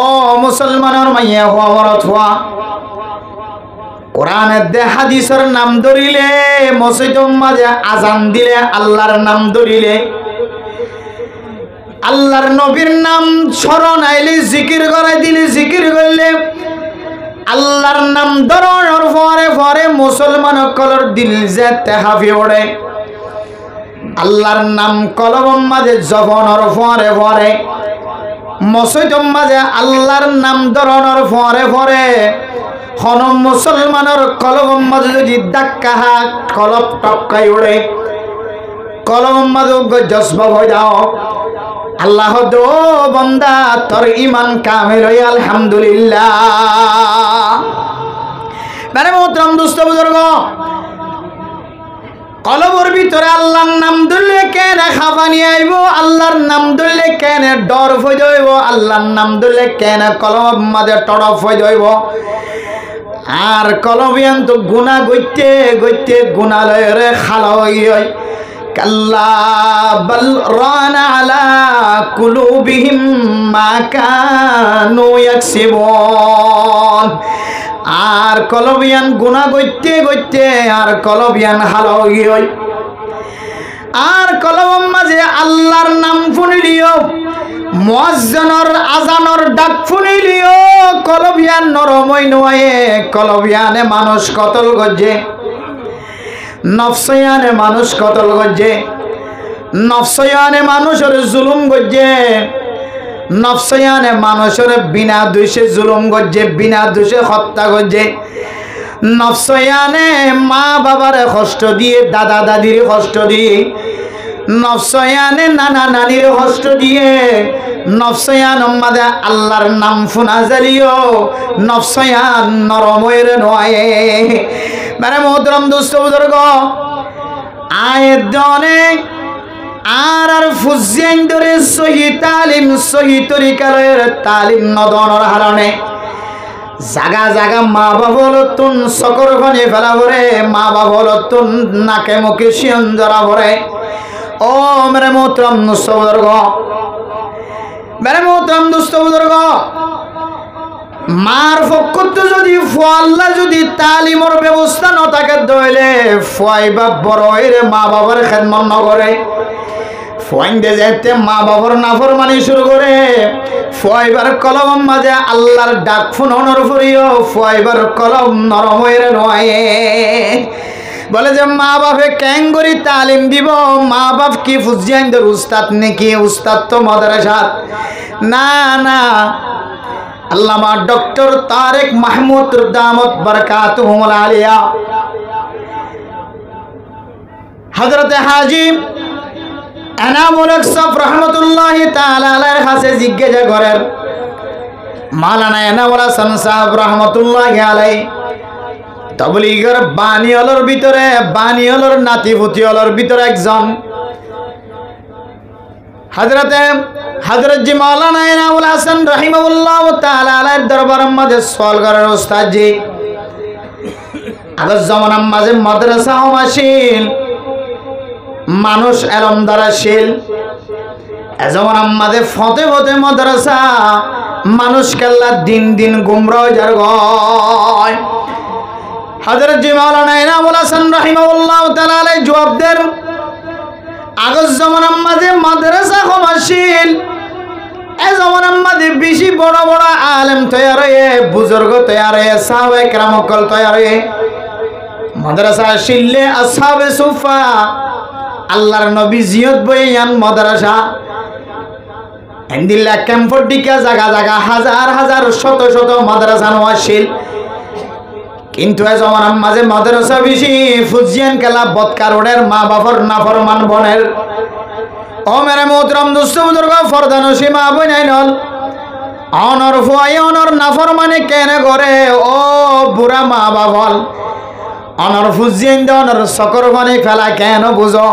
ও মুসলমানের মাইয়া হওয়া মরত হওয়া কোরআনের দে হাদিসের নাম ধরিলে মসজিদের মাঝে আজান দিলে আল্লাহর নাম ধরিলে আল্লাহর নবীর নাম স্মরণ আইলে জিকির করাই দিলে জিকির করলে আল্লাহর নাম ধরানোর পরে পরে মুসলমান কলর দিল যে তেহাফি ওড়ে। আল্লাহর নাম কলম মাঝে জপনের পরে পরে মসজিদের মাঝে আল্লাহর নাম ধরানোর পরে পরে হন মুসলমানের কলম মাঝে যদি ধাক্কা হাত কলপ টপকাই ওড়ে কলম মাঝে জজ্বা হয়ে যাও আল্লাহ দো বন্দা তোর ইমান কামিল হই আলহামদুলিল্লাহ। মানে মোহতরম দুস্থ বুজুর্গ, কলবর ভিতরে আল্লাহর নাম ধরলে কেন খাবানি আইব, আল্লাহর নাম ধরলে কেন ডর হয়ে যাইব, আল্লাহর নাম ধরলে কেন কলম মাঝে টরফ হয়ে যাইব। আর কলবিয়ান তো গুণা গইতে গইতে গুণালয়ের খালা হয়ে কাল্লা বাল রানা আলা কুলুবিহিম মা কানু ইয়াকসিবুন। আর কলবিয়ান গুণা গইতে গইতে আর কলবিয়ান হালা হয়ে আর কলম মাঝে আল্লাহর নাম শুনিলিও মুয়াজ্জিনের আজানের ডাক শুনিলিও কলবিয়ান নরমই নয়। কলবিয়ানে মানুষ কতল গজে, নফসয়ানে মানুষ কতল গজে, নফসয়ানে মানুষের জুলুম গজে, নফসয়ানে মানুষের বিনা দোষে জুলুম গজে, বিনা দোষে হত্যা গজে। নফসয়ানে মা বাবার কষ্ট দিয়ে, দাদা দাদির কষ্ট দিয়ে, নফসয়ানে নানা নানির কষ্ট দিয়ে, নফসয়ান মাদে আল্লাহর নাম ফুনা জালিও নফসয়ান নরময়ের নয়। মানে মোহতরম দুস্থ বুজুর্গ, আয়াত অনেক আর আর ফুজিয়ান ধরে সহি তালিম সহি তরিকার তালিম নদনের হারণে জাগা জাগা মা বাবা তুন চকর পানি ফেলা ভরে, মা বাবা তুন নাকে মুখে শিয়ন জরা ভরে। ও মেরে মোহতরম দুস্থ বুজুর্গ, মেরে মোহতরম দুস্থ বুজুর্গ, মার পক্ষ যদি ফুয়াল্লা যদি তালিমর ব্যবস্থা ন থাকে দইলে ফুয়াই বা বড় এর মা বাবার খেদমত নকরে, ফুয়াইন্দে যেতে মা বাবার নাফরমানি শুরু করে, ফুয়াইবার কলম মাঝে আল্লাহর ডাক ফুনর ফুরিও ফুয়াইবার কলম নরমের নয়। বলে যে মা বাপে ক্যাঙ্গরি তালিম দিব, মা বাপ কি ফুজিয়াইন্দের উস্তাদ নাকি? উস্তাদ তো মাদ্রাসাত না না। আল্লামা ডক্টর তারেক মাহমুদ দামত বরকাতুহুল আলিয়া হযরত হাজী এনামুল হক সাহেব রহমতুল্লাহি তাআলা আলাইহির কাছে জিজ্ঞাসা করেন, মাওলানা এনামুল হাসান সাহেব রহমতুল্লাহি আলাইহি তাবলীগের বাণীওয়ালার ভিতরে, বাণীওয়ালার নাতিপুতিওয়ালার ভিতরে একজন। হযরত জি মাওলানা এনামুল হাসান রাহিমাহুল্লাহ তাআলা আলাইহির দরবারের মাঝে সওয়াল করার ওস্তাদ জি, আগের জমানার মাঝে মাদ্রাসা হমাশীল, মানুষ এলম দ্বারাশীল। এ জমানার মাঝে ফতে ফতে মাদ্রাসা, মানুষ কেল্লা দিন দিন গুমরাহ যার গয়। হযরত জি মাওলানা এনামুল হাসান রাহিমাহুল্লাহ তাআলা আলাইহি জবাব দেন, আগের জমানার মাঝে মাদ্রাসা হমাশীল, এ জমানার মাঝে বেশি বড় বড় আলেম তৈয়ার হয়ে, বুজুর্গ তৈয়ার হয়ে, সাহাবায়ে কেরাম তৈয়ার হয়ে মাদ্রাসা শিললে আসহাবে সুফা আল্লাহর নবী জিয়ত বইয়ান মাদ্রাসা এন্দিল্লা ক্যাম্পর দিকে জায়গা জায়গা হাজার হাজার শত শত মাদ্রাসা নওয়াশিল। কিন্তু এ জমানার মাঝে মাদ্রাসা বেশি ফুজিয়ান কেলা বদকারোডের মা বাপর নাফরমান বনের। ও মেরে মোহতরম দুস্থ বুজুর্গ ফরদানো সীমা বইনাই নল অনর ফুয়াই অনর নাফরমানে কেনে করে ও বুড়া মা বাপল অনর ফুজিয়ান দে অনর সকর বানি ফেলা কেন বুঝো।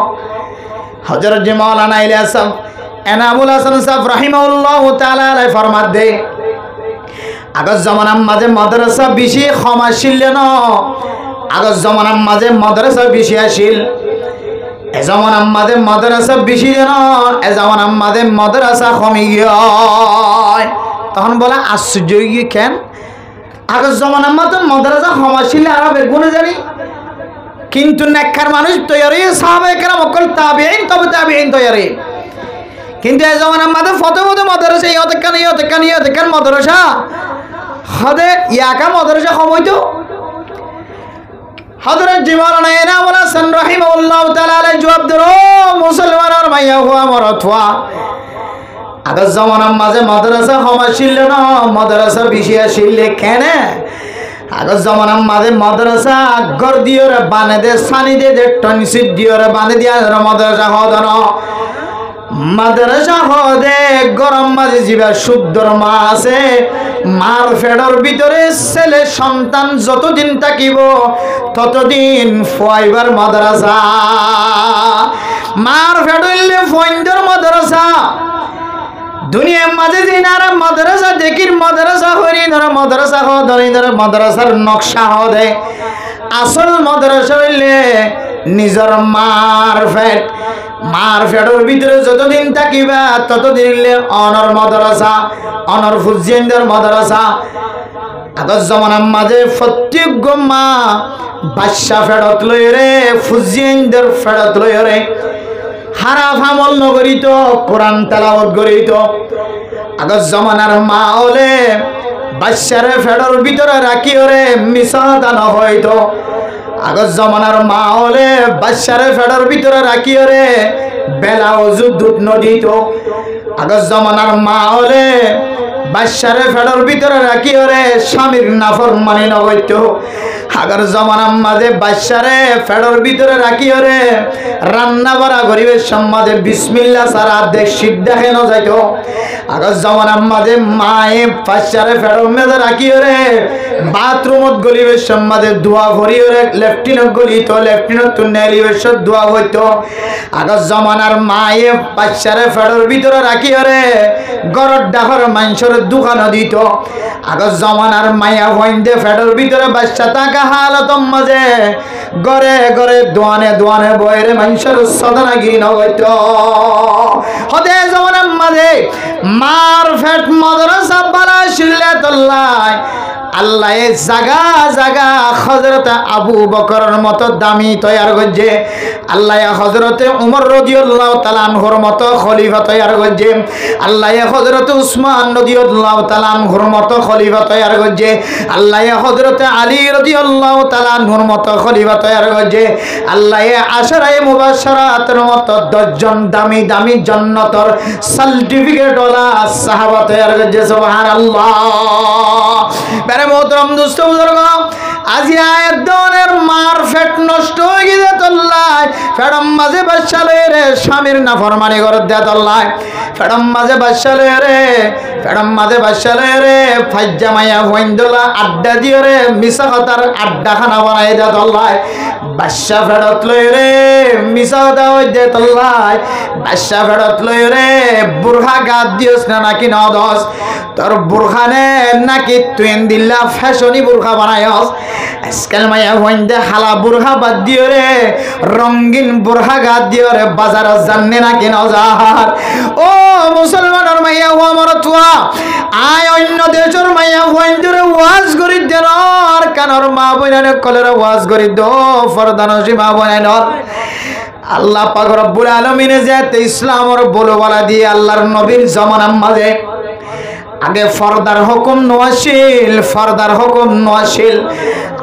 হযরত জি মাওলানা ইলিয়াস এনামুল হাসান সাহেব রাহিমাহুল্লাহ তাআলা আলাইহি ফরমাত দে, আগের জমানার মাঝে মাদ্রাসা বেশি ক্ষমাশীল ন, আগের জমানার মাঝে মাদ্রাসা বেশি আসিল। এ জমানার মাঝে মাদ্রাসা বেশি ন, এ জমানার মাঝে মাদ্রাসা কমে গিয়ে। তখন বলে আশ্চর্য গিয়ে কেন, আগের জমানার মাঝে মাদ্রাসা ক্ষমাশীল আর বেগুনে জানি, কিন্তু নেককার মানুষ তৈরি সাহাবায়ে কেরাম অকল তাবিঈন তবে তাবিঈন তৈরি। কিন্তু এই জমানার মাঝে ফতে ফতে মাদ্রাসা ইয়তেকান মাদ্রাসা হদে ইয়াকা মাদ্রাসা সময়তো। হযরত জি মাওলানা এনামুল হাসান রাহিমাহুল্লাহ তাআলা আলাইহি জবাব দেন, ও মুসলমানের মাইয়া হুয়া মরতওয়া, আগের জমানার মাঝে মাদ্রাসা ক্ষমাশীল না, মাদ্রাসা বেশি আসিল কেন? আগের জমানার মাঝে মাদ্রাসা ঘর দিয়ে বানে দে সানি দে টনসিট দিয়ে বানে দিয়া মাদ্রাসা হদন মাদ্রাসা হদে গরম মাঝে জিবা শুদ্ধর মা আছে, মার ফেডর ভিতরে ছেলে সন্তান যতদিন থাকিব ততদিন ফুয়াইবার মাদ্রাসা, মার ফেডইলে ফইন্দর মাদ্রাসা। দুনিয়ার মাঝে দিনারা মাদ্রাসা দেখির মাদ্রাসা হরি ধর মাদ্রাসা হরি ধর মাদ্রাসার নকশা হদে, আসল মাদ্রাসা হইলে নিজের মার ফেডর ভিতরে যতদিন থাকিবা ততদিন হইলে অনর মাদ্রাসা, অনর ফুজিয়ানদের মাদ্রাসা। আগের জমানার মাঝে প্রত্যেক মা বাদশা ফেডত লই রে, ফুজিয়ানদের ফেডত লই রে হারাফ আমল নগরিত, কোরআন তেলাওয়াত করিত। আগের জমানার মা হলে বাদশারে ফেডর ভিতরে রাখি ওরে মিশা দানা হইতো। আগের জমানার মা হলে বাদশারে ফেডর ভিতরে রাখি ওরে বেলা ওজুদ দুধ নদিত। আগের জমানার মা হলে বাদশারে ফেডর ভিতরে রাখি ওরে স্বামীর নাফরমানি নগইত। আগের জমানার মাঝে বাদশারে ফেডর ভিতরে রাখি ওরে রান্না বাড়া গরিবের সম্মাদে বিসমিল্লাহ সারা দেখ সিদ্ধা হেন যাইত। আগের জমানার মাঝে মায়ে বাদশারে ফেডর মেঝে রাখি ওরে বাথরুমত গরিবের সম্মাদে দোয়া ভরি ওরে লেফটিনত গলিত, লেফটিনত নেলিবের দোয়া হইত। আগের জমানার মায়ে বাদশারে ফেডর ভিতরে রাখি ওরে গরর ডাকর মানুষের দোকান দিত। আগের জমানার মায়া হইন্দে ফেডর ভিতরে বাদশা থাকা হালত মাঝে গড়ে গড়ে দোয়ানে দোয়ানে বয়রে মানুষের সদনাগিরি নগত। হতে জমানার মাঝে মার ফেট মাদ্রাসা বালা শিল্লাতুল্লাহ আল্লাহ জাগা জাগা হযরত আবু বকরের মতো দামি তৈয়ার করছে, আল্লাহ হযরত উমর রাদিয়াল্লাহু তাআলা আনহুর মতো খলিফা তৈয়ার করছে, আল্লাহ হযরত উসমান রাদিয়াল্লাহু তাআলা আনহুর মতো খলিফা তৈয়ার করছে, আল্লাহ হযরত আলী রাদিয়াল্লাহু তাআলা আনহুর মতো খলিফা তৈয়ার করছে, আল্লাহ আশরায়ে মুবাশশারাতের মতো 10 জন দামি দামি জান্নাতের সার্টিফিকেট ওয়ালা সাহাবা তৈয়ার করছে। সুবহানাল্লাহ। বেরে মোহতরম দোস্ত বুজুর্গ, আজি আয়ের দনের মার ফেট নষ্ট হয়ে গেছে তোল্লাই তল্লায় ফেড়ম মাঝে বাচ্চা লয়ে রে স্বামীর নাফরমানি করে দে তল্লায় ফেড়ম মাঝে বাচ্চা লয়ে রে ফেড়ম মাঝে বাচ্চা লয়ে রে ফাজ্জা মাইয়া ভইন্দলা আড্ডা দিয়ে রে মিশা কথার আড্ডাখানা বানাই দে তল্লায় বাচ্চা ফেরত লই রে মিশা দাও দে তল্লায় বাচ্চা ফেরত লই রে বুরহা গাদ দিওস না নাকি নদস তোর বুরখানে নাকি তুই দিল্লা ফ্যাশনি বুরখা বানায়স আজকাল মাইয়া হইন্দে হালা বুরখা বাদ দিও রে রঙিন বুরখা গাদ দিও রে বাজারে জাননে নাকি নজার ও মুসলমানের মাইয়া হো আমার তুয়া আয় অন্য দেশের মাইয়া হইন্দে ওয়াজ করি দেন আর কানর মা বইনানে কলেরা ওয়াজ করি দো ফরদানসি মা বইনানর আল্লাহ পাক রব্বুল আলামিন যেতে ইসলামের বলওয়ালা দিয়ে আল্লাহর নবীর জামানার মাঝে আগে ফরদার হুকুম নওয়াশিল ফরদার হুকুম নওয়াশিল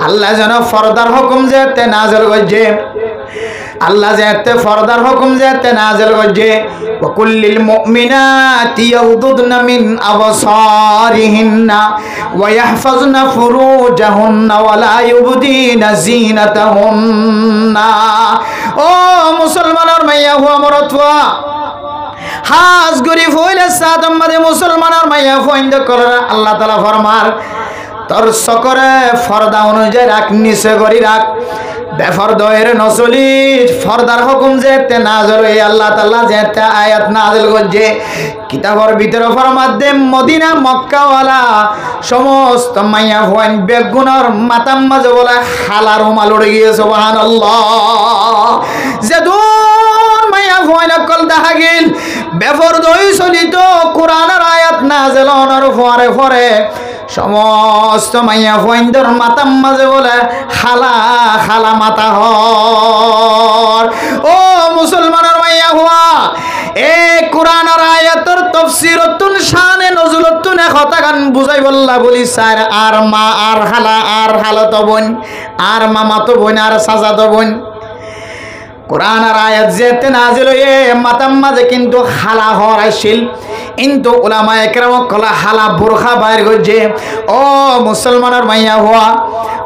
আল্লাহ যেন ফরদার হুকুম যেতে নাযিল করছে আল্লাহ যেতে ফরদার হুকুম যেতে নাযিল করছে ওয়া কুল্লিল মুমিনাতি ইয়াগুদুদনা মিন আবসারিহিন্না ওয়া ইয়াহফাজনা ফুরুজাহুন্না ওয়া লা ইউবদিনা জিনাতাহুন্না ও মুসলমানের মাইয়া হো আমরতওয়া হাজ গরিব হইলে সাদম মাদে মুসলমানের মাইয়া ফইন্দ করে আল্লাহ তাআলা ফরমার তোর সকরে ফরদা অনুযায়ী রাখ নিচে করি রাখ বেফরদয়ের নসলি ফরদার হুকুম যেতে নাযিল হই আল্লাহ তাআলা যেতে আয়াত নাযিল করছে কিতাবের ভিতরে ফরমাত দে মদিনা মক্কা ওয়ালা সমস্ত মাইয়া হইন বেগুনার মাতাম মাঝে বলে হালার রুমাল উড়ে গিয়ে সুবহানাল্লাহ যেদুন মাইয়া হইন কল দেখা গেল বেফরদই চলিত কোরআনের আয়াত নাযিল হওয়ার পরে পরে সমস্ত মাইয়া ফইন্দর মাতাম মাঝে বলে খালা খালা মাতা হর ও মুসলমানের মাইয়া হুয়া এ কোরআনের আয়াতের তাফসীরতুন শানে নজুলতুন কথা গান বুঝাই বললা বলি স্যার আর মা আর খালা তো বোন আর মামা তো বোন আর সাজা তো বোন কোরআনের আয়াত যেতে নাযিল হয়ে মাতাম মাঝে কিন্তু খালা হর আসিল কিন্তু উলামা একরাম কলা হালা বুরখা বাইর করছে ও মুসলমানের মাইয়া হওয়া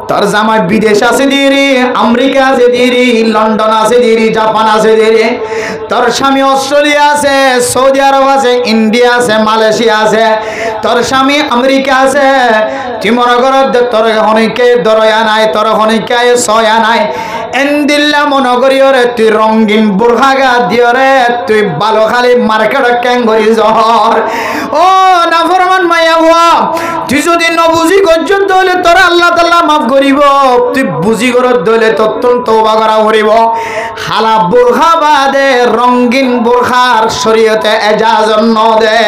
তোর জামাই বিদেশ আছে দিরি আমেরিকা আছে দিরি লন্ডন আছে দিরি জাপান আছে দিরি তোর স্বামী অস্ট্রেলিয়া আছে সৌদি আরব আছে ইন্ডিয়া আছে মালয়েশিয়া আছে তোর স্বামী আমেরিকা আছে তুই মনে কর তোর হনিকে দরয়া নাই তোর হনিকে সয়া নাই এন্দিল্লা মনে করি রে তুই রঙিন বুরখা গা দিও রে তুই ভালো খালি মার্কেট ক্যাং করি জহর ও নাফরমান মাইয়া হুয়া তুই যদি নবুঝি পর্যন্ত হলে তোর আল্লাহ তাআলা মাফ করিব তুই বুঝি করত দলে তত্তন তওবা করা করিব হালা বুরখা বাদে রঙিন বুরখার শরীয়তে ইজাজত ন দে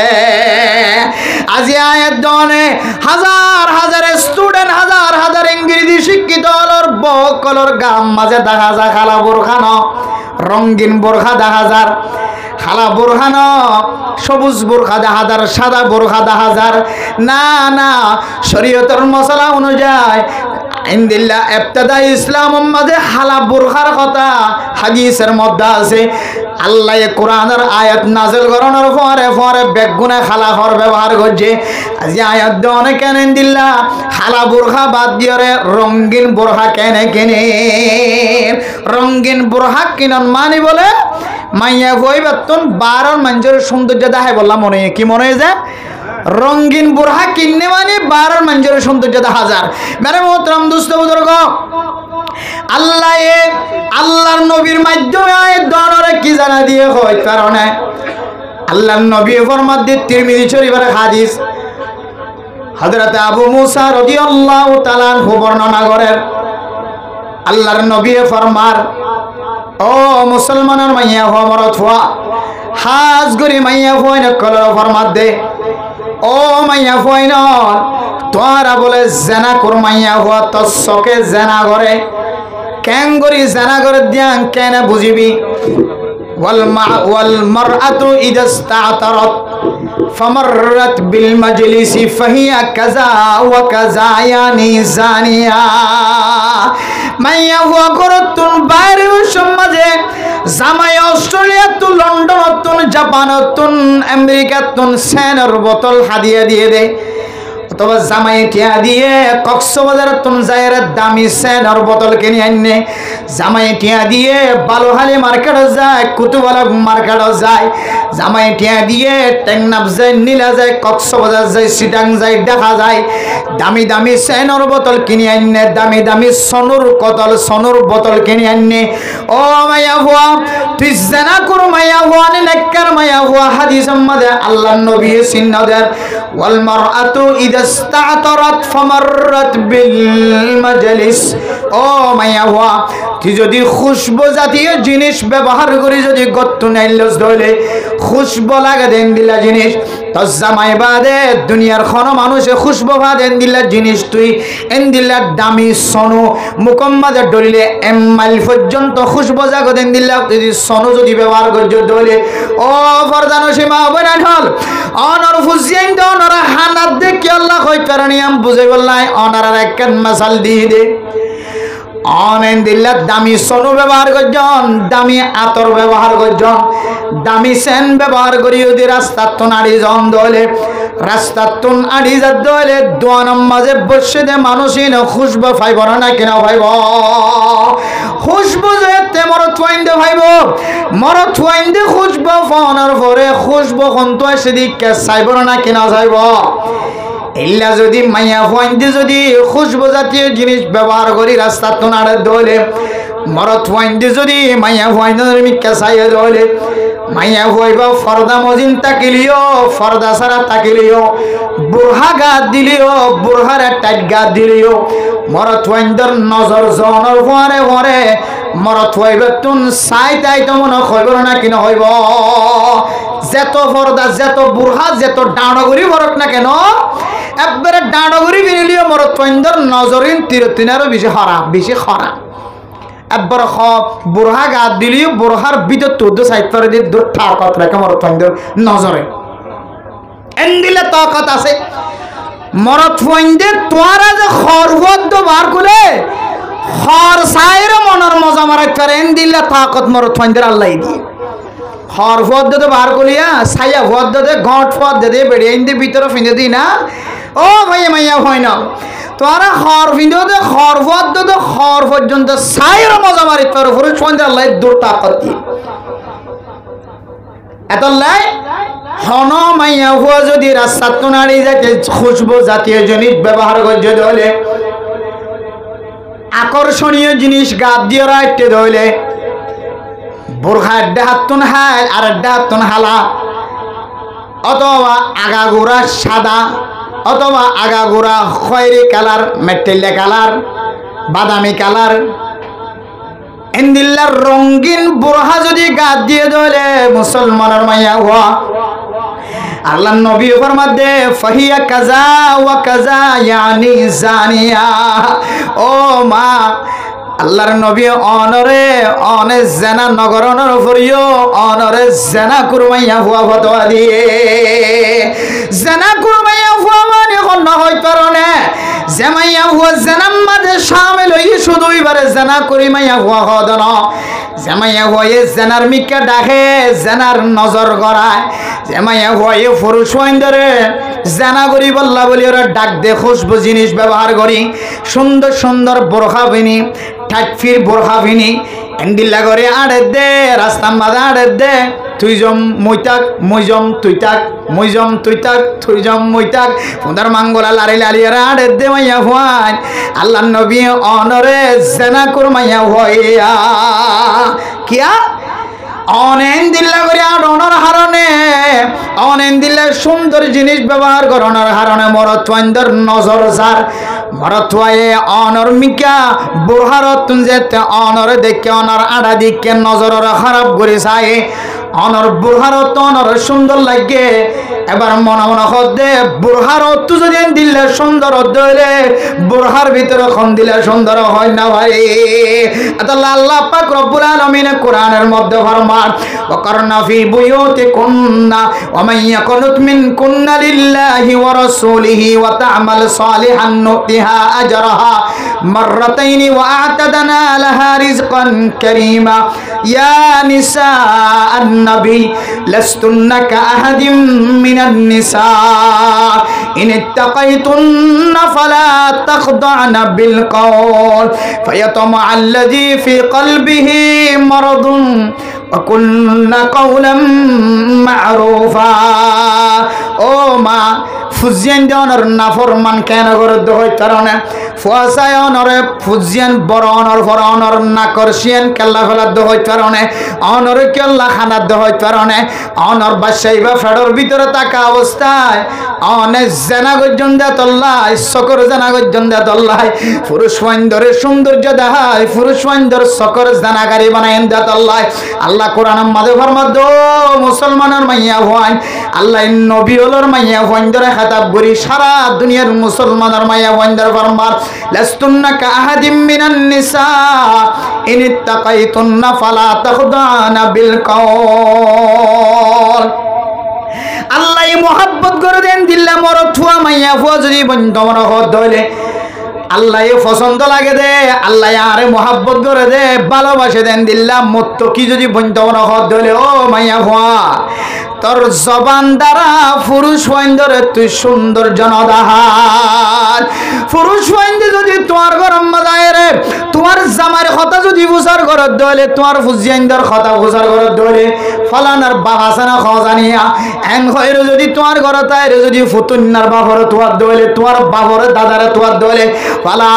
আজি আয়াত দনে হাজার হাজার স্টুডেন্ট হাজার হাজার ইংরেজি শিক্ষিত হলর বকলর গাম মাঝে দেখা যায় খালা বুরখা ন রঙিন বুরখা দেখা যায় খালা বুরখা ন সবুজ বুরখা দেখা যায় সাদা বুরখা দেখা যায় না না শরীয়তের মশলা অনুযায়ী ইনদিল্লাহ ইবতিদা ইসলাম মাঝে হালা বুরখার কথা হাদিসের মধ্যে আছে আল্লাহ কোরআনের আয়াত নাযিল করানোর পরে পরে বেগুনে খালা হর ব্যবহার করছে আজি আয়াত দনে কেন ইনদিল্লাহ হালা বুরখা বাদ দিয়ে রঙিন বুরখা কেনে রঙিন বুরখা কিনন মানি বলে মাইয়া কইবাতন 12 মানুষের সৌন্দর্য দেখায় বললাম মনে কি মনে যায় রঙিন বুরহা কিননে মানে 12 মানুষের সৌন্দর্য দেখা যায় মেরে মোহতরম দোস্ত বুজুর্গ আল্লাহর নবীর মাধ্যমে আয়াত দনরে কি জানা দিয়ে হয় কারণে আল্লাহর নবী ফরমাত দিয়ে তিরমিজি শরীফের হাদিস হযরত আবু মুসা রাদিয়াল্লাহু তাআলা আনহু বর্ণনা করেন আল্লাহর নবী ফরমার ও মুসলমানের মাইয়া হওয়া মরত হওয়া হাজ গরি মাইয়া হওয়া কলর ফরমাত দে ও মাইয়া হওয়া ন তোরা বলে জেনা কর মাইয়া হওয়া তোর চকে জেনা করে কেন করি জেনা করে দিয়াং কেন বুঝিবি والمرأة إذا استعطرت فمرت بالمجلس فهي كذا وكذا يعني زانية মাইয়া হুয়া করতুন বাইরে সমাজে জামাই অস্ট্রেলিয়াতুন লন্ডনতুন জাপানতুন আমেরিকাতুন সেনের বোতল হাদিয়া দিয়ে দে অথবা জামাই টিয়া দিয়ে কক্সবাজার তুন যায় দামি সেনর বোতল কিনে আননে, জামাই টিয়া দিয়ে বালুহালি মার্কেটে যায়, কুতুবালা মার্কেটে যায়, জামাই টিয়া দিয়ে টেকনাফ যায়, নীলা যায়, কক্সবাজার যায়, সিটাং যায়, দেখা যায় দামি দামি সেনর বোতল কিনে আননে, দামি দামি সনুর বোতল কিনে আননে। ও মাইয়া হুয়া তুই জানা কর মাইয়া হুয়া নে নেককার মাইয়া হুয়া হাদিস মধ্যে আল্লাহ নবী সিন্নাদের ওয়াল মারআতু ইদাস্তাতরাত ফামাররাত বিল মাজলিস। ও মাইয়া হুয়া তুই যদি খুশবু জাতীয় জিনিস ব্যবহার করি, যদি গত্তু নাইলস ধরে খুশবু লাগা দেন দিলা জিনিস তো জামাই বাদে দুনিয়ার কোনো মানুষে খুশবু বাদেন দিলা জিনিস তুই এন দিলা দামি সনু মুকম্মাদে ডলিলে এমাইল পর্যন্ত খুশবু জাগো দেন দিলা যদি সনু যদি ব্যবহার করছো ডলে ও ফরদানো সীমা বনান হল অনর ফুজিয়েন তো অনরা হানাত দেখি আল্লাহ কই কারণিয়াম বুঝে বললাই অনারার একখান মাসাল দিয়ে দে। অনেন দিল্লা দামি সনু ব্যবহার করজন, দামি আতর ব্যবহার করজন, দামি সেন ব্যবহার করি যদি রাস্তার তুন আড়ি জন দলে রাস্তার তুন আড়ি যা দলে দোয়ানম মাঝে বসে দে মানুষই না খুশবু ফাইব না কিনা ভাইব খুশবু যেতে মরত ফাইন্দে ভাইব মরত ফাইন্দে খুশবু ফোনের পরে খুশবু কোনতো সেদিকে চাইব না কিনা চাইব। ইল্লা যদি মাইয়া ফাইন্দে যদি খুশবু জাতীয় জিনিস ব্যবহার করি রাস্তা তো নাড়ে দলে মরত ফাইন্দে যদি মাইয়া ফাইন্দের মিক্কা চাইয়ে দলে মাইয়া হইব ফর্দা মজিন তাকিলিও ফর্দা সারা তাকিলিও বুরহা গাত দিলিও বুরহার টাইট গাত দিলিও মরত ফাইন্দর নজর জনের পরে পরে মরত হইব তুন চাই তাই তো মনে হইব না কিনা হইব যেত ফর্দা যেত বুরহা যেত ডাঁড়গুড়ি ভরক না কেন একবারে ডাঁড়গুড়ি বিনিলিও মরত ফাইন্দর নজরিন তিরতিনারও বেশি খরা একবার বুরহা গাত দিলিও বুরহার ভিতর তোদ সাইড করে দিয়ে দূর ঠাকত রেখে মরত ফাইন্দর নজরে এন দিলে তকত আছে মরত ফাইন্দে তোরা যে খরবদ্দ বার করে খর সাইর মনের মজা মারাই পারে এন দিলে তাকত মরত ফাইন্দর আল্লাহ দিয়ে খর ফদ দে বার করিয়া ছায়া ফদ দে গট ফদ দে বেড়ে ইন দে ভিতরে ফিনে দি না ও ভাইয়া মাইয়া হয় না তোরা খর ফিন্দে দে খর ফদ দে খর পর্যন্ত ছাইর মজা মারি তোর উপরে ফাইন্দর আল্লাহ দূর তাকত দিয়ে এত লাই হন মাইয়া হুয়া যদি রাস্তা তো নাড়ি যাতে খুশবু জাতীয় জিনিস ব্যবহার করছে হলে আকর্ষণীয় জিনিস গাত দিয়ে রাখতে ধরলে বুরখা হাতুন হাল আর হাতুন হালা অথবা আগাগোড়া সাদা অথবা আগাগোড়া খয়েরি কালার মেটেলে কালার বাদামি কালার এন্দিল্লার রঙিন বুরহা যদি গাত দিয়ে ধরে মুসলমানের মাইয়া হওয়া আল্লাহ নবী ফরমাতে ফাহিয়া কাজা ওয়া কাজা ইয়ানি জানিয়া। ও মা আল্লাহর নবী অনরে অনে জেনা নগরনের উপরিও অনরে জেনা কুরমাইয়া হুয়া ফতোয়া দিয়ে জেনা কুরমাইয়া হুয়া মানে কোন হয় কারণে জামাইয়া হুয়া জেনাম মাঝে শামিল হই শুধু এবারে জেনা করি মাইয়া হুয়া হদন জামাইয়া হুয়া জেনার মিকা ডাকে জেনার নজর গড়ায় জামাইয়া হুয়া পুরুষ ওয়াইন্দরে জানা করি বল্লা বলি ওরা ডাক দে খুশবু জিনিস ব্যবহার করি সুন্দর সুন্দর বোরখা বিনি ঠাটফির বোরখা বিনি এন্ডিল্লা করে আড়ে দে রাস্তা মাঝে আড়ে দে তুই জম মইতাক মইজম তুই তাক মইজম তুই তাক তুই জম মইতাক ফুদার মাঙ্গলা লারি লালিয়ারা আড়ে দে মাইয়া হুয়ান আল্লাহ নবী অনরে জানা কর মাইয়া হুয়া কিয়া অনেন দিল্লা করে আড়নার হারণে অনেন দিল্লা সুন্দর জিনিস ব্যবহার করণার হারণে মরত্বাইন্দর নজর যার মরত্বায়ে অনর মিকা বুরহারত যেতে অনরে দেখে অনর আড়া দিকে নজর খারাপ করে চায় অনর বুরহারত অনর সুন্দর লাগে এবার মনে মনে হদে বুরহারত যদি দিলে সুন্দর হলে বুরহার ভিতরে খন দিলে সুন্দর হয় না ভাই। আল্লাহ পাক রব্বুল আলামিন কোরআনের মধ্যে ফরমান ওয়াকারনা ফি বুয়ুতিকুন্না ওয়া মান ইয়াকুনুত মিনকুন্না লিল্লাহি ওয়া রাসূলিহি ওয়া তা'মাল সালিহান নুতিহা আজরাহা মাররাতাইনি ওয়া আ'তাদনা লাহা রিজকান কারীমা ইয়া নিসাআন النبي لستن كأحد من النساء إن اتقيتن فلا تخضعن بالقول فيطمع الذي في قلبه مرض وقلن قولا معروفا ও মা ফুজিয়ান দেওয়ানোর নাফরমান কেন করে দোহই কারণে ফুয়াশায় অনরে ফুজিয়ান বড় অনর বড় অনর না করছিয়ান কেল্লা ফেলার দোহই কারণে অনরে কেল্লা খানার দোহই কারণে অনর বাসাই বা ফেডর ভিতরে থাকা অবস্থায় অনেক জেনা গর্জন দেয় তল্লাই সকর জেনা গর্জন দেয় তল্লাই পুরুষ ওয়াইন্দরে সৌন্দর্য দেখায় পুরুষ ওয়াইন্দর সকর জেনাগারি বানায় দেয় তল্লাই আল্লাহ কোরআন মাঝে ফরমাদ মুসলমানের মাইয়া হওয়ায় আল্লাহ নবী হলোর মাইয়া হওয়াইন্দরে খাতাব করি সারা দুনিয়ার মুসলমানের মাইয়া হওয়াইন্দর ফরমার লাস্তুন্না কাআহাদিম মিনান নিসা ইন ইত্তাকাইতুন্না ফালা তাখদানা বিল কওল আল্লাহ মোহাব্বত করে দেন দিল্লা মর থুয়া মাইয়া ফুয়া যদি বন্ধ মন হলে আল্লাহ পছন্দ লাগে দে আল্লাহ আরে মোহাব্বত করে দে ভালোবাসে দেন দিল্লা মত কি যদি বন্ধ মন হলে ও মাইয়া ফুয়া তোর জবান দ্বারা পুরুষ ওয়াইন্দরে তুই সুন্দর জনদাহার পুরুষ ওয়াইন্দে যদি তোমার গরম মাদায় রে তোমার জামার কথা যদি বুঝার ঘরত দলে তোমার ফুজিয়াইন্দর কথা বুঝার ঘরত দলে ফলানার বাবাসানা খজানিয়া এন হইরে যদি তোমার ঘরত আইরে যদি ফুতুন্নার বাবর তোমার দলে তোমার বাবর দাদারে তোমার দলে ফালা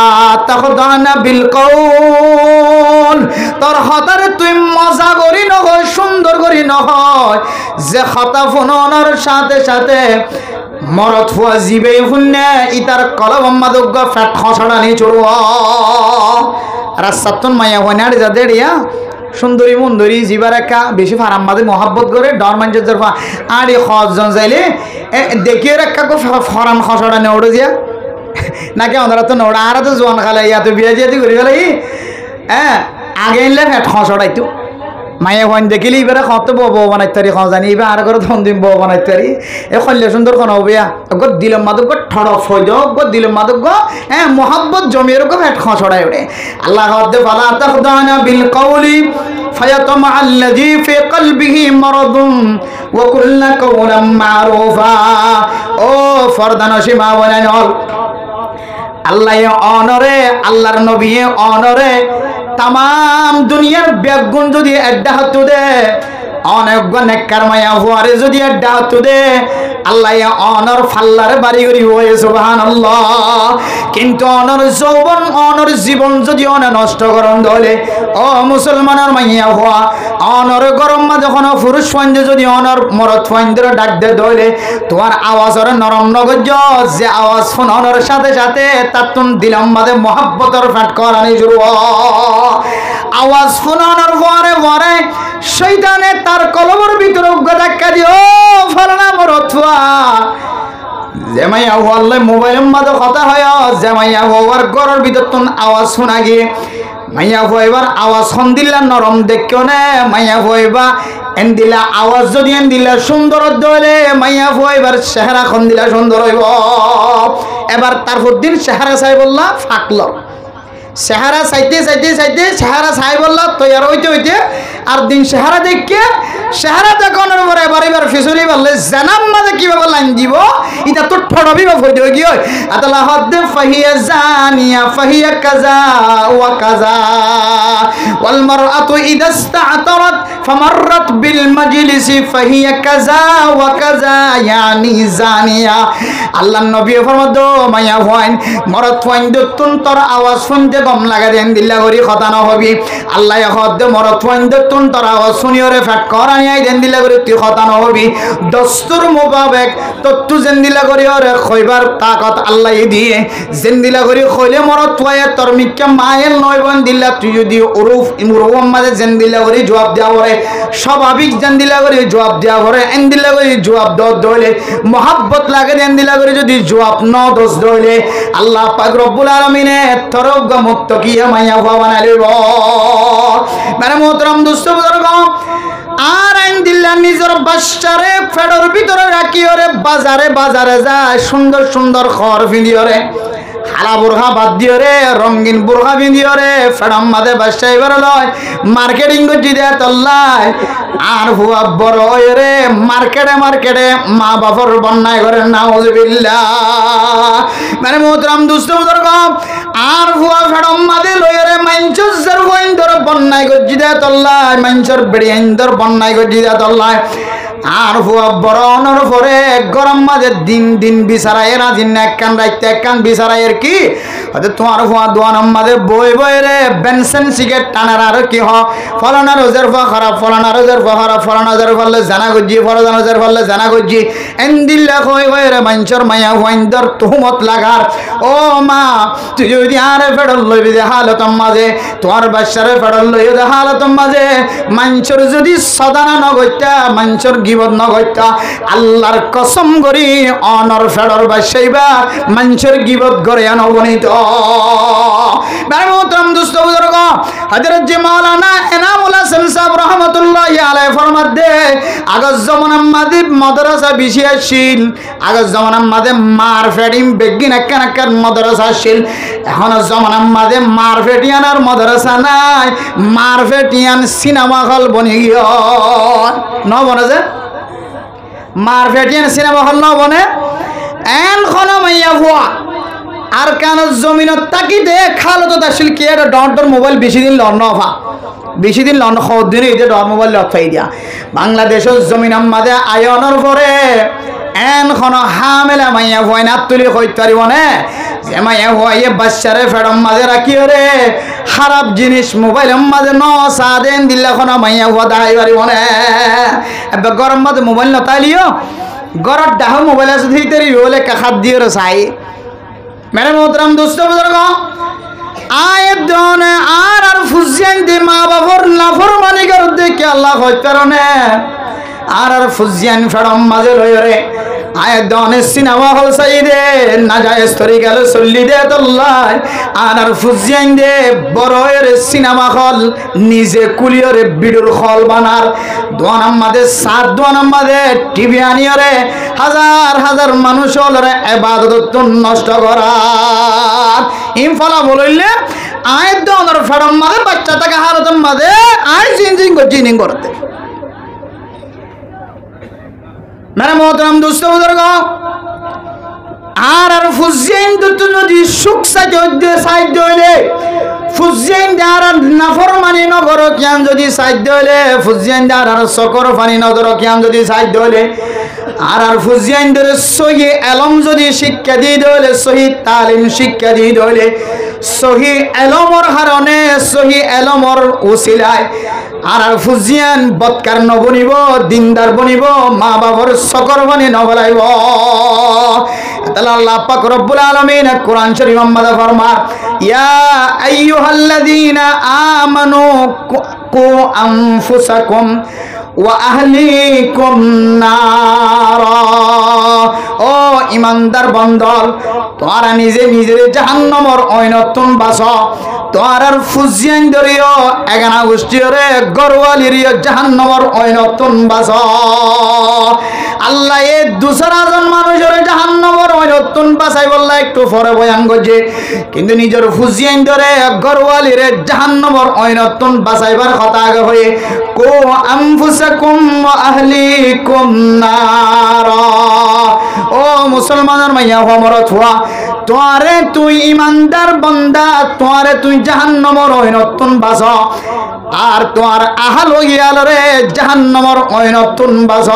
তাখদানা বিল কওল তোর হতারে তুই মজা করি নহয় সুন্দর করি নহয় যে কথা ফোনানোর সাথে সাথে মরত ফুয়া জিবে ফুন্নে ইতার কলব মাদুগ ফ্যাট খসড়ানি চড়ুয়া রাস্তাতন মাইয়া হইনার যাদের ইয়া সুন্দরী মন্দরী জিবার একা বেশি ফারাম মাদে মহাব্বত করে ডর মাঞ্জের জরফা আর এই খজন চাইলে দেখিয়ে রেখা ফরান খসড়ানি ওড়ে দিয়া নাকি ওনারা তো নোড়া আর তো জোয়ান খালে ইয়া তো বিয়া জিয়াতি করি ফেলে হ্যাঁ আগে এনলে ফ্যাট খসড়াইতো মায়ে হন দেখিলি এবারে কত বউ বানাইতে পারি জানি এবার আর করে ধন দিন বউ বানাইতে পারি এ কল্যাণ সুন্দর কোন হবে গো দিলম মাদক ঠড়ক হয়ে যাও গো দিলম মাদক গো হ্যাঁ মোহাব্বত জমিয়ে গো ফ্যাট খসড়াই ওঠে আল্লাহ হদ্দে ফালা তাখদানা বিল কওলি ফায়াতমা আল্লাযী ফি কলবিহি মারাদুন ওয়া কুল্লা কওলাম মারুফা ও ফরদানশি মা বলেন আল্লাহ অনরে আল্লাহর নবী অনরে তাম দুনিয়ার বেগুন যদি এড্ডা হতো দে অনেক নেককার মায়া হুয়ারে যদি এড্ডা হতো দে আল্লাহ অনর ফাল্লারে বাড়ি করি হয়ে সুবহানাল্লাহ কিন্তু অনর যৌবন অনর জীবন যদি অনে নষ্ট করন দলে ও মুসলমানের মাইয়া হওয়া অনর গরম মা যখন পুরুষ ফাইন্দে যদি অনর মরদ ফাইন্দে ডাক দে দলে তোমার আওয়াজের নরম নগজ যে আওয়াজ ফোন অনর সাথে সাথে তাতুন দিলাম মাঝে মহাব্বতর ফাট করানি শুরু আওয়াজ ফোন অনর পরে পরে শয়তানে তার কলমের ভিতরে ধাক্কা দিও ফলানা মরদ যেমাইয়া আল্লাহ মোবাইলের মাঝে কথা হয় যেমাইয়া হওয়ার ঘরের ভিতর তোন আওয়াজ শোনা গিয়ে মাইয়া হইবার আওয়াজ খন দিলা নরম দেখো না মাইয়া হইবা এন দিলা আওয়াজ যদি এন দিলা সুন্দর দলে মাইয়া হইবার চেহারা খন দিলা সুন্দর হইব এবার তারপর দিন চেহারা চাই বললা ফাঁকল চেহারা চাইতে চাইতে চাইতে চেহারা চাই বললা তৈয়ার হইতে হইতে আর দিন চেহারা দেখে চেহারা দেখানোর পরে এবার এবার ফিসলি বললে জানাম মাঝে কিভাবে লাইন দিব এটা তো ঠড়বি বা ফইতে কি হয় আতালা হদ্দে ফাহিয়া জানিয়া ফাহিয়া কাজা ওয়া কাজা ওয়াল মারআতু ইদা ইসতা'তারাত ফামাররাত বিল মাজলিসি ফাহিয়া কাজা ওয়া কাজা ইয়ানি জানিয়া আল্লাহর নবী ফরমাদ মাইয়া হইন মরদ হইন দতুন তোর আওয়াজ শুনতে গম লাগা দেন দিল্লা করি কথা না হবি আল্লাহ হদ্দে মরদ হইন দতুন তোর আওয়াজ শুনিওরে ফাট কর আই দেন দিলা করি তুই কথা না হবি দস্তুর মোবাবেক তত্তু জেন দিলা করি ওরে কইবার তাকত আল্লাহ দিয়ে জেন দিলা করি কইলে মরদ হয়ে তোর মিক্কা মায়ের নয় বন দিলা তুই যদি উরুফ ইমরুম মাঝে জেন দিলা করি জবাব দেওয়া পরে স্বাভাবিক জেন দিলা করি জবাব দেওয়া পরে এন দিলা করি জবাব দইলে মহাব্বত লাগে দেন দিলা করি যদি জবাব ন দোষ দইলে আল্লাহ পাক রব্বুল আলামিনে তরগ মুত্তাকিয়া মাইয়া হওয়া বানাইব মানে মোহতরম দোস্ত বুজুর্গ আর আইন দিল্লা নিজের বাচ্চারে ফেডর ভিতরে রাখি ওরে বাজারে বাজারে যায় সুন্দর সুন্দর খড় ফিলি ওরে কালা বোরখা বাদ দিও রে রঙিন বোরখা পিন্দিও রে ফেড়ম মাঝে বাসাই বেরো লয় মার্কেটিং করছি দে তল্লায় আর হুয়া বড় রে মার্কেটে মার্কেটে মা বাবার বন্যায় করে নাউজুবিল্লাহ মানে মোহতরম দুষ্ট বুজুর্গ আর হুয়া ফেড়ম মাঝে লয় রে মাইনচর জরফাইন ধর বন্যায় করছি দে তল্লায় মাইনচর বেড়িয়াইন ধর বন্যায় করছি দে তল্লায় আর হুয়া বড় অনর পরে গরম মাঝে দিন দিন বিচারায় রাজিন একখান রাইতে একখান বিচারায়ের কি হয়তো তোমার হুয়া দোয়ানোর মাঝে বই বই রে বেনসেন সিগারেট টানার আর কি হ ফলানা রোজের ফা খারাপ ফলানা রোজের ফা খারাপ ফলানা রোজের ফলে জানা করছি ফলানা রোজের ফলে জানা করছি এন্দিল্লা হই হই রে মাঞ্চর মায়া হুয়াইন্দর তুহমত লাগার ও মা তুই যদি আরে ফেডল লইবি দে হালতম মাঝে তোমার বাচ্চারে ফেডল লইও দে হালতম মাঝে মাঞ্চর যদি সদানা নগত্যা মাঞ্চর গিবত নগত্যা আল্লাহর কসম করি অনর ফেডর বাসাইবা মাঞ্চর গিবত করে আনবনিত বারমতম দুস্থ বুজুর্গ হযরত জি মাওলানা এনামুল হাসান সাহেব রাহমাতুল্লাহি আলাইহি ফরমাত দে আগজ জামানার মাঝে মাদ্রাসা বেশি আসিল আগজ জামানার মাঝে মারফেটিং বেগিন একখান একখান মাদ্রাসা আসিল এখন জামানার মাঝে মারফেটিয়ান আর মাদ্রাসা নাই মারফেটিয়ান সিনেমা হল বনি গিয়ে ন বনে যে মারফেটিয়ান সিনেমা হল ন বনে এন খন মাইয়া ভুয়া আর কেন জমিনত তাকি দে খালো তো আসলে কি একটা ডর মোবাইল বেশি দিন লন নফা বেশি দিন লন দিন এই যে ডর মোবাইল লফাই দিয়া বাংলাদেশের জমিন মাঝে আয়নের পরে এন খন হামেলা মাইয়া ভয় না তুলি কইতে পারিব না যে মাইয়া ভয় বাচ্চারে ফেরম মাঝে রাখি রে খারাপ জিনিস মোবাইলের মাঝে ন সাদেন দিল্লা খন মাইয়া ভয় দাঁড়াই পারিব না এবার গরম মাঝে মোবাইল নতাইলিও গরত ডাহ মোবাইল আছে ধীরে বলে কাখাত দিয়ে চাই মেরে মোহতরম দুস্থ বুজুর্গ আয়াত দনে আর ফুজিয়ান দে মা বাবার নাফরমানি কর দেখে আল্লাহ হইতারনে আর ফুজিয়ান ফেরম মাঝে লয় রে আয়াত দনে সিনেমা হল সাইদে না যায় স্তরি গেল চল্লি দে তল্লাই আর ফুজিয়ান দে বড়য়ের সিনেমা হল নিজে কুলিয়রে বিডুর হল বানার দোয়ানাম মাঝে সাত দোয়ানাম মাঝে টিভি আনিয়রে হাজার হাজার মানুষ হলরে ইবাদত নষ্ট করার ইনফালা বলইলে আয়াত দনের ফেরম মাঝে বাচ্চা তাকে হালতম মাঝে আই জিনজিং জিনিং করতে মেরে মোহতরম দুস্থ বুজুর্গ আর ফুজিয়ান তো নদী সুখ সাইতে সাইড হইলে ফুজিয়ান আর নাফরমানি নগর কিয়ান যদি সাইড হইলে ফুজিয়ান আর সকর ফানি নগর কিয়ান যদি সাইড হইলে আর ফুজিয়ান ধরে সহি এলম যদি শিক্ষা দিয়ে হইলে সহি তালিম শিক্ষা দিয়ে হইলে সহি এলমর হারণে সহি এলমর উসিলায় আর ফুজিয়ান বৎকার নবনিব দিনদার বনিব মা বাবার সকর বানি নবলাইব তাহলে আল্লাহ পাক রব্বুল আলামিন কোরআন শরীফ মাঝে ফরমান ইয়া আইয়ুহাল্লাযীনা আমানু কু আনফুসাকুম ওয়া আহলিকুম নারা ও ইমানদার বন্দল তোরা নিজে নিজের জাহান্নামের অইনতুন বাস তোরার ফুজিয়ান দরিও এগানা গোষ্ঠীরে গরওয়ালির জাহান্নামের অইনতুন বাস আল্লাহ এই দুসরা জন মানুষের জাহান্নামের অইনতুন বাসাই বললা একটু পরে বয়ান করছে কিন্তু নিজের ফুজিয়ান ধরে গরওয়ালির জাহান্নামের অইনতুন বাসাইবার কথা আগে হয়ে কো আনফুসাকুম ওয়া আহলিকুম নারা ও মুসলমানের মাইয়া হমরত হওয়া তোরে তুই ইমানদার বান্দা তোরে তুই জাহান্নামের অইনতুন বাস আর তোর আহাল ইয়াল রে জাহান্নামের অইনতুন বাস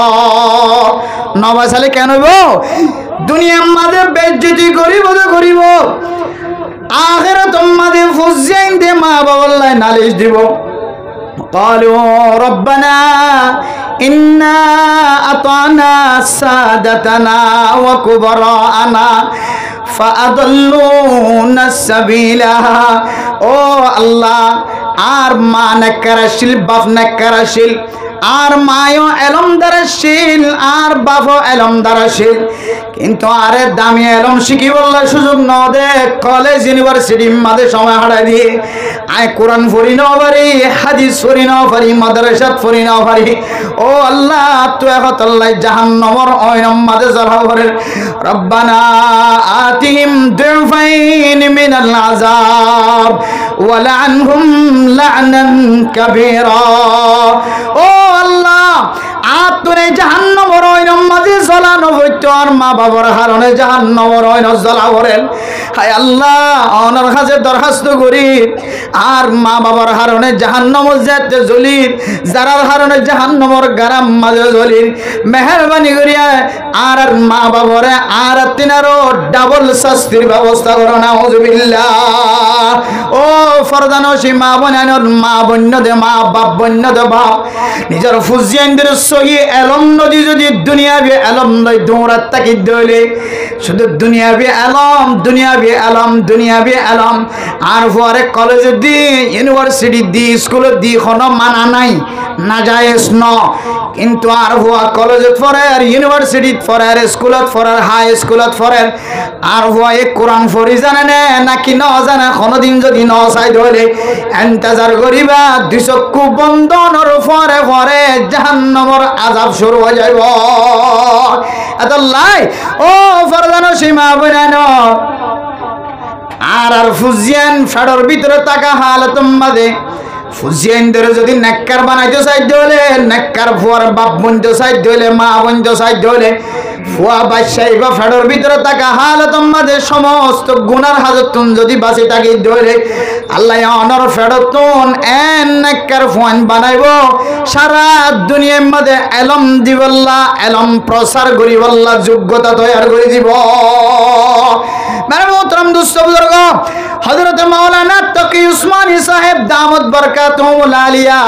নবাসালে কেন গো দুনিয়ার মাঝে বেজ্জতি করিব তো করিব আখিরাত মাঝে ফুজিয়ান দে মা বাবাল্লাই নালিশ দিব قالوا ربنا إنا أطعنا سادتنا وكبراءنا فأضلونا السبيل ও আল্লাহ আর মা নাকারাশিল বাপ নাকারাশিল আর মায়ও এলম দ্বারাশীল আর বাপও এলম দ্বারাশীল, কিন্তু আরে দামি এলম শিখি বললে সুযোগ ন দে কলেজ ইউনিভার্সিটি মাঝে সময় হারাই দিয়ে আয় কোরআন পড়ি ন পারি, হাদিস পড়ি ন পারি, মাদ্রাসাত পড়ি ন পারি। ও আল্লাহ তুই একতল্লাই জাহান্নামের ওইরম মাঝে জ্বালা করে। রব্বানা আতিহিম দুফাইন মিনাল আযাব ওয়া লা'নহুম লা'নান কাবীরা। ও আল্লাহ আর তোরে জাহান্নামের ওইরম মাঝে জ্বালানো হইতো আর মা বাবার হারণে জাহান্নামের ওইরম জ্বালা করেন। হায় আল্লাহ ওনার কাছে দরখাস্ত করি আর মা বাবার হারণে জাহান্নামের যেতে জ্বলির, যারার হারণে জাহান্নামের গারাম মাঝে জ্বলির, মেহেরবানি করিয়া আর মা বাবারে আর তিনারও ডাবল শাস্তির ব্যবস্থা করো। নাউযুবিল্লাহ। ও ফরদানসী মা বোনের মা বন্য দে মা বাপ বন্য দে বাপ নিজের ফুজিয়ানদের সহি এলম নদী যদি দুনিয়াবি এলম নয় দৌড়াত তাকি দইলে শুধু দুনিয়াবি এলম দুনিয়াবি এলম দুনিয়াবি এলম আর পরে কলেজে দি ইউনিভার্সিটি দি স্কুলে দি কোনো মানা নাই না যায়স ন, কিন্তু আর হুয়া কলেজত পড়ে আর ইউনিভার্সিটিত পড়ে আর স্কুলত পড়ে হাই স্কুলত পড়ে আর হুয়া এক কোরআন পড়ি জানে নে নাকি ন জানে কোনোদিন যদি ন চাই ধরে এন্তেজার করিবা দুই চক্ষু বন্ধনের পরে পরে জাহান্নামের আযাব শুরু হয়ে যাইব। এত লাই ও ফরদানো সীমা বইনান আর ফুজিয়ান ফেডর ভিতরে টাকা হালত মাঝে ফুজিয়ানদের যদি নেককার বানাইতে চাইতে হলে নেককার ফুয়ার বাপ বন্ধ চাইতে হলে মা বন্ধ চাইতে হলে ফুয়া বাদশাহী বা ফেডর ভিতরে থাকা হালত মাঝে সমস্ত গুনার হাজতুন যদি বাঁচি থাকি ধরে আল্লাহ অনর ফেডতুন এন নেককার ফুয়ান বানাইব সারা দুনিয়ার মাঝে এলম দিবল্লা এলম প্রসার করিবল্লা যোগ্যতা তৈরি করে দিব। মেরে মোহতরম দুস্থ বুজুর্গ হযরত মাওলানা তকি উসমানী সাহেব দামত বরকাতুহুল আলিয়া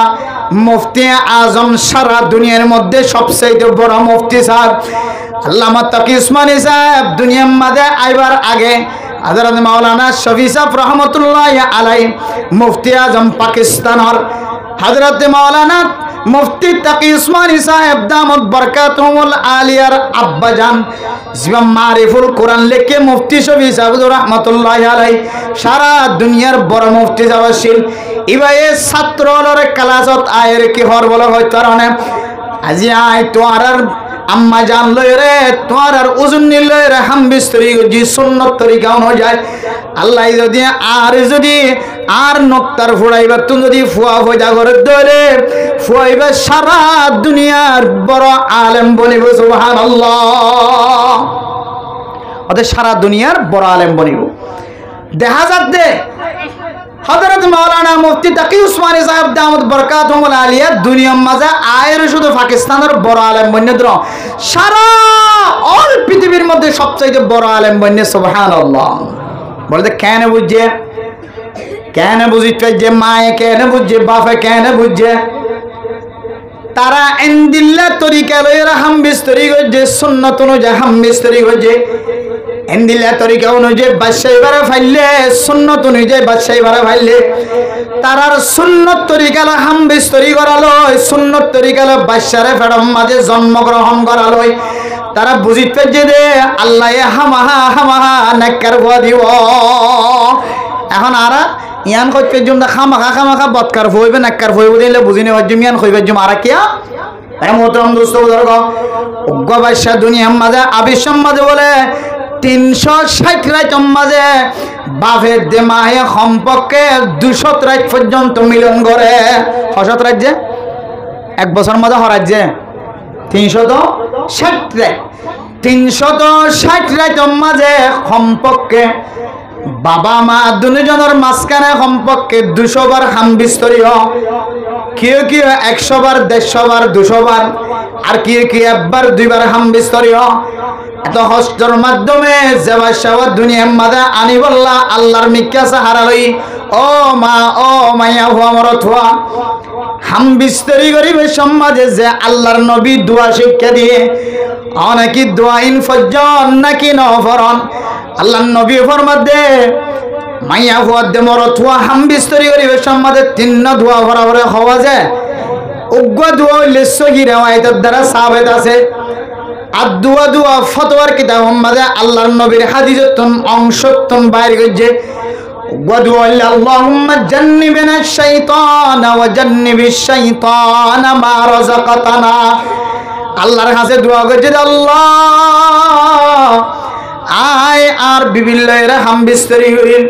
মুফতি আজম সারা দুনিয়ার মধ্যে সবচেয়ে বড় মুফতি সাহেব আল্লামা তকি উসমানী সাহেব দুনিয়ার মাঝে আইবার আগে হযরত মাওলানা শফি সাহেব রহমতুল্লাহ আলাইহি মুফতি আজম পাকিস্তানের হযরত মাওলানা মুফতি তকি উসমানী সাহেব দামত বরকাতুহুল আলিয়ার আব্বাজান জিবাম মারিফুল কোরআন লিখে মুফতি শফি সাহেব রহমতুল্লাহ আলাইহি সারা দুনিয়ার বড় মুফতি সাহেব ছিল। ইবায়ে ছাত্রলর ক্লাসত আয়ের কি হর বলা হয় কারণে আজি আয় তো আর আম্মা জান লই রে তোর আর ওজন নি লই রে হাম বিস্তরি জি সুন্নাত তরিকা অনুযায়ী আল্লাহ যদি আর নক্তার ফুড়াইবার তুমি যদি ফুয়া ফয়দা করে দলে ফুয়াইবা সারা দুনিয়ার বড় আলেম বনিব সুবহানাল্লাহ। ওদের সারা দুনিয়ার বড় আলেম বনিব। দেখা যাক দে হযরত মাওলানা মুফতি তকি উসমানী সাহেব দামত বরকাতুহুল আলিয়া দুনিয়ার মাঝে আয়ের শুধু পাকিস্তানের বড় আলেম বন্যদ্র সারা অল পৃথিবীর মধ্যে সবচেয়ে বড় আলেম বন্য সুবহানাল্লাহ। বলতে কেন বুঝছে কেন বুঝিতে যে মায়ে কেন বুঝছে বাপে কেন বুঝছে তারা এন্দিল্লা তরিকা লইরা হাম বিস্তরি যে সুন্নাত অনুযায়ী হাম বিস্তরি হয়ে এন্দিল্লা তরিকা অনুযায়ী বাদশাহী বারে ফাইলে সুন্নত অনুযায়ী বাদশাহী বারে ফাইলে তারার সুন্নত তরিকা হাম বিস্তরি করালো সুন্নত তরিকা বাদশারে ফেরম মাঝে জন্মগ্রহণ করালো তারা বুঝিতে যে দে আল্লাহ হামাহা হামাহা নেককার ভুয়া দিব। এখন আর ইয়ান কইতে জুম খামাখা খামাখা বৎকার হইবে নেককার হইবে দিলে বুঝিনি হজ্জুম ইয়ান কইবে জুম আর কিয়া মোহতরম দোস্ত বুজুর্গ উগ্র বাদশাহ দুনিয়ার মাঝে আবিশ্বর মাঝে বলে 360 রাত মাঝে বাপের দেমাহে সম্পর্কে 200 রাত পর্যন্ত মিলন করে। হসত রাজ্যে এক বছর মাঝে হরাজ্যে 360 রাত 360 রাত মাঝে সম্পর্কে বাবা মা দুজনের মাঝখানে সম্পর্কে 200 বার হাম বিস্তরীয় কেউ কেউ 100 বার 150 বার 200 বার আর কেউ কেউ একবার 2 বার হাম বিস্তরীয় এত হস্তর মাধ্যমে যাবা সাবা দুনিয়ার মাঝে আনি বললা আল্লাহর মিক্কা সাহারা লই ও মা ও মাইয়া হুয়া মরত হুয়া হাম বিস্তরি গরিবের সমাজে যে আল্লাহর নবী দোয়া শিক্ষা দিয়ে অনেকি দোয়া ইন ফজর নাকি নফরন আল্লাহর নবী ফরমাত দে মাইয়া হুয়া দে মরত হুয়া হাম বিস্তরি গরিবের সমাজে 3 দোয়া ভরা ভরা হওয়া যায় উগ্র দোয়া হইলে সহি রিওয়ায়াতের দ্বারা সাবিত আছে। আর দোয়া ফতোয়ার কিতাব মাঝে আল্লাহর নবীর হাদিসের অংশতন বাইরে গেছে। দোয়া হইলে আল্লাহুম্মা জান্নিবনা শাইতানা ওয়া জান্নিবিশ শাইতানা মা রাযাকাতানা। আল্লাহর কাছে দোয়া করছে, আল্লাহ আয় আর বিভিন্ন এরা হাম বিস্তরি করিল,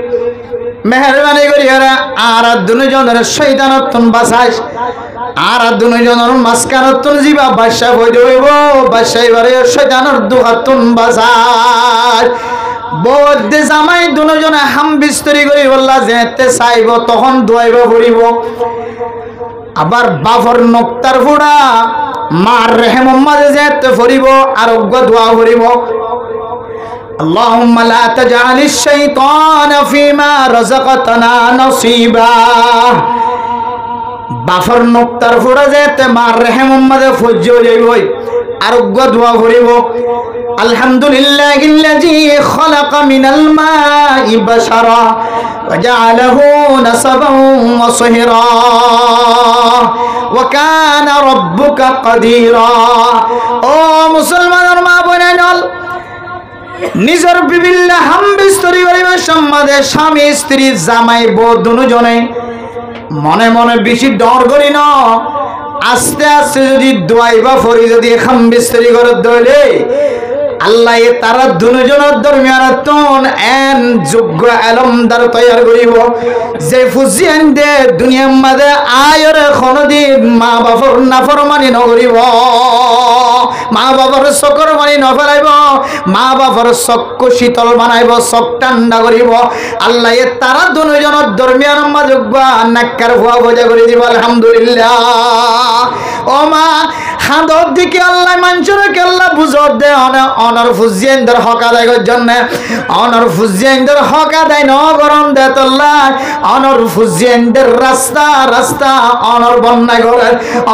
মেহরবানি করি এরা আর দুজনের শয়তানতন বাঁচাইস, আর দুজনের মাঝখানতন জিবা বাদশা হইতে হইব, বাদশা এবারে শয়তানের দুহাতন বাঁচাই। বৌদ্ধে জামাই দুজনে হাম বিস্তরি করি বললা যেতে চাইব তখন দোয়াইব পড়িব। আবার বাফর নক্তার ফুড়া মার রেহেম মাঝে যেতে পড়িব আরোগ্য দোয়া পড়িব। اللهم لا تجعل الشيطان فيما رزقتنا نصيبا। বাফর নক্তার ফুড়া যেতে মার রেহেম মাঝে ফজ্জ যাইবই আরোগ্য দোয়া পড়িব। আলহামদুলিল্লাহিল্লাযী খালাকা মিনাল মাই বাশারা ওয়া জাআলাহু নাসাবান ওয়া সিহরা ওয়া কানা রাব্বুকা কাদিরা। ও মুসলমানের মা বোনেরা, নিজের বিভিন্ন হাম বিস্তরি পরিবেশ সম্বন্ধে স্বামী স্ত্রী জামাই বউ দুজনে মনে মনে বেশি ডর করি না, আস্তে আস্তে যদি দোয়াইবা ফরি যদি হাম বিস্তরি করে দইলে আল্লাহ তারা দুজনের দরমিয়ান এন যোগ্য আলমদার তৈয়ার করিব যে ফুজিয়ান দে দুনিয়ার মাঝে আয়ের কোনদিন মা বাবার নাফরমানি নকরিব, মা বাবার চকর মানি নফেলাইব, মা বাবার চক্ষু শীতল বানাইব, চক ঠান্ডা করিব। আল্লাহ তারা দুজনের দরমিয়ান মা যোগ্য নাক্কার ভুয়া বোঝা করে দিব। আলহামদুলিল্লাহ। ও মা হাঁদর দিকে আল্লাহ মানুষকে আল্লাহ বুঝর দে অনর ফুজিয়ানদের হক আদায়ের জন্য, অনর ফুজিয়ানদের হক আদায় ন গরম দে তোল্লা, অনর ফুজিয়ানদের রাস্তা রাস্তা অনর বন্যা করে,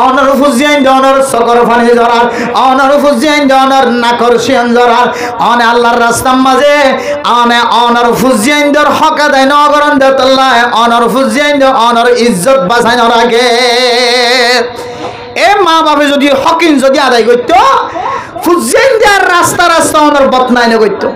অনর ফুজিয়ানদের অনর চকর পানি জড়ার, অনর ফুজিয়ানদের অনর নাকর শিয়ান জড়ার, অনে আল্লাহর রাস্তার মাঝে অনে অনর ফুজিয়ানদের হক আদায় ন গরম দে তোল্লা, অনর ফুজিয়ানদের অনর ইজ্জত বাঁচাই ন রাখে। এ মা বাবা যদি হকিন যদি আদায় করতো ফুজিয়ান দেওয়ার রাস্তা রাস্তা ওনার বদনাই না করতো।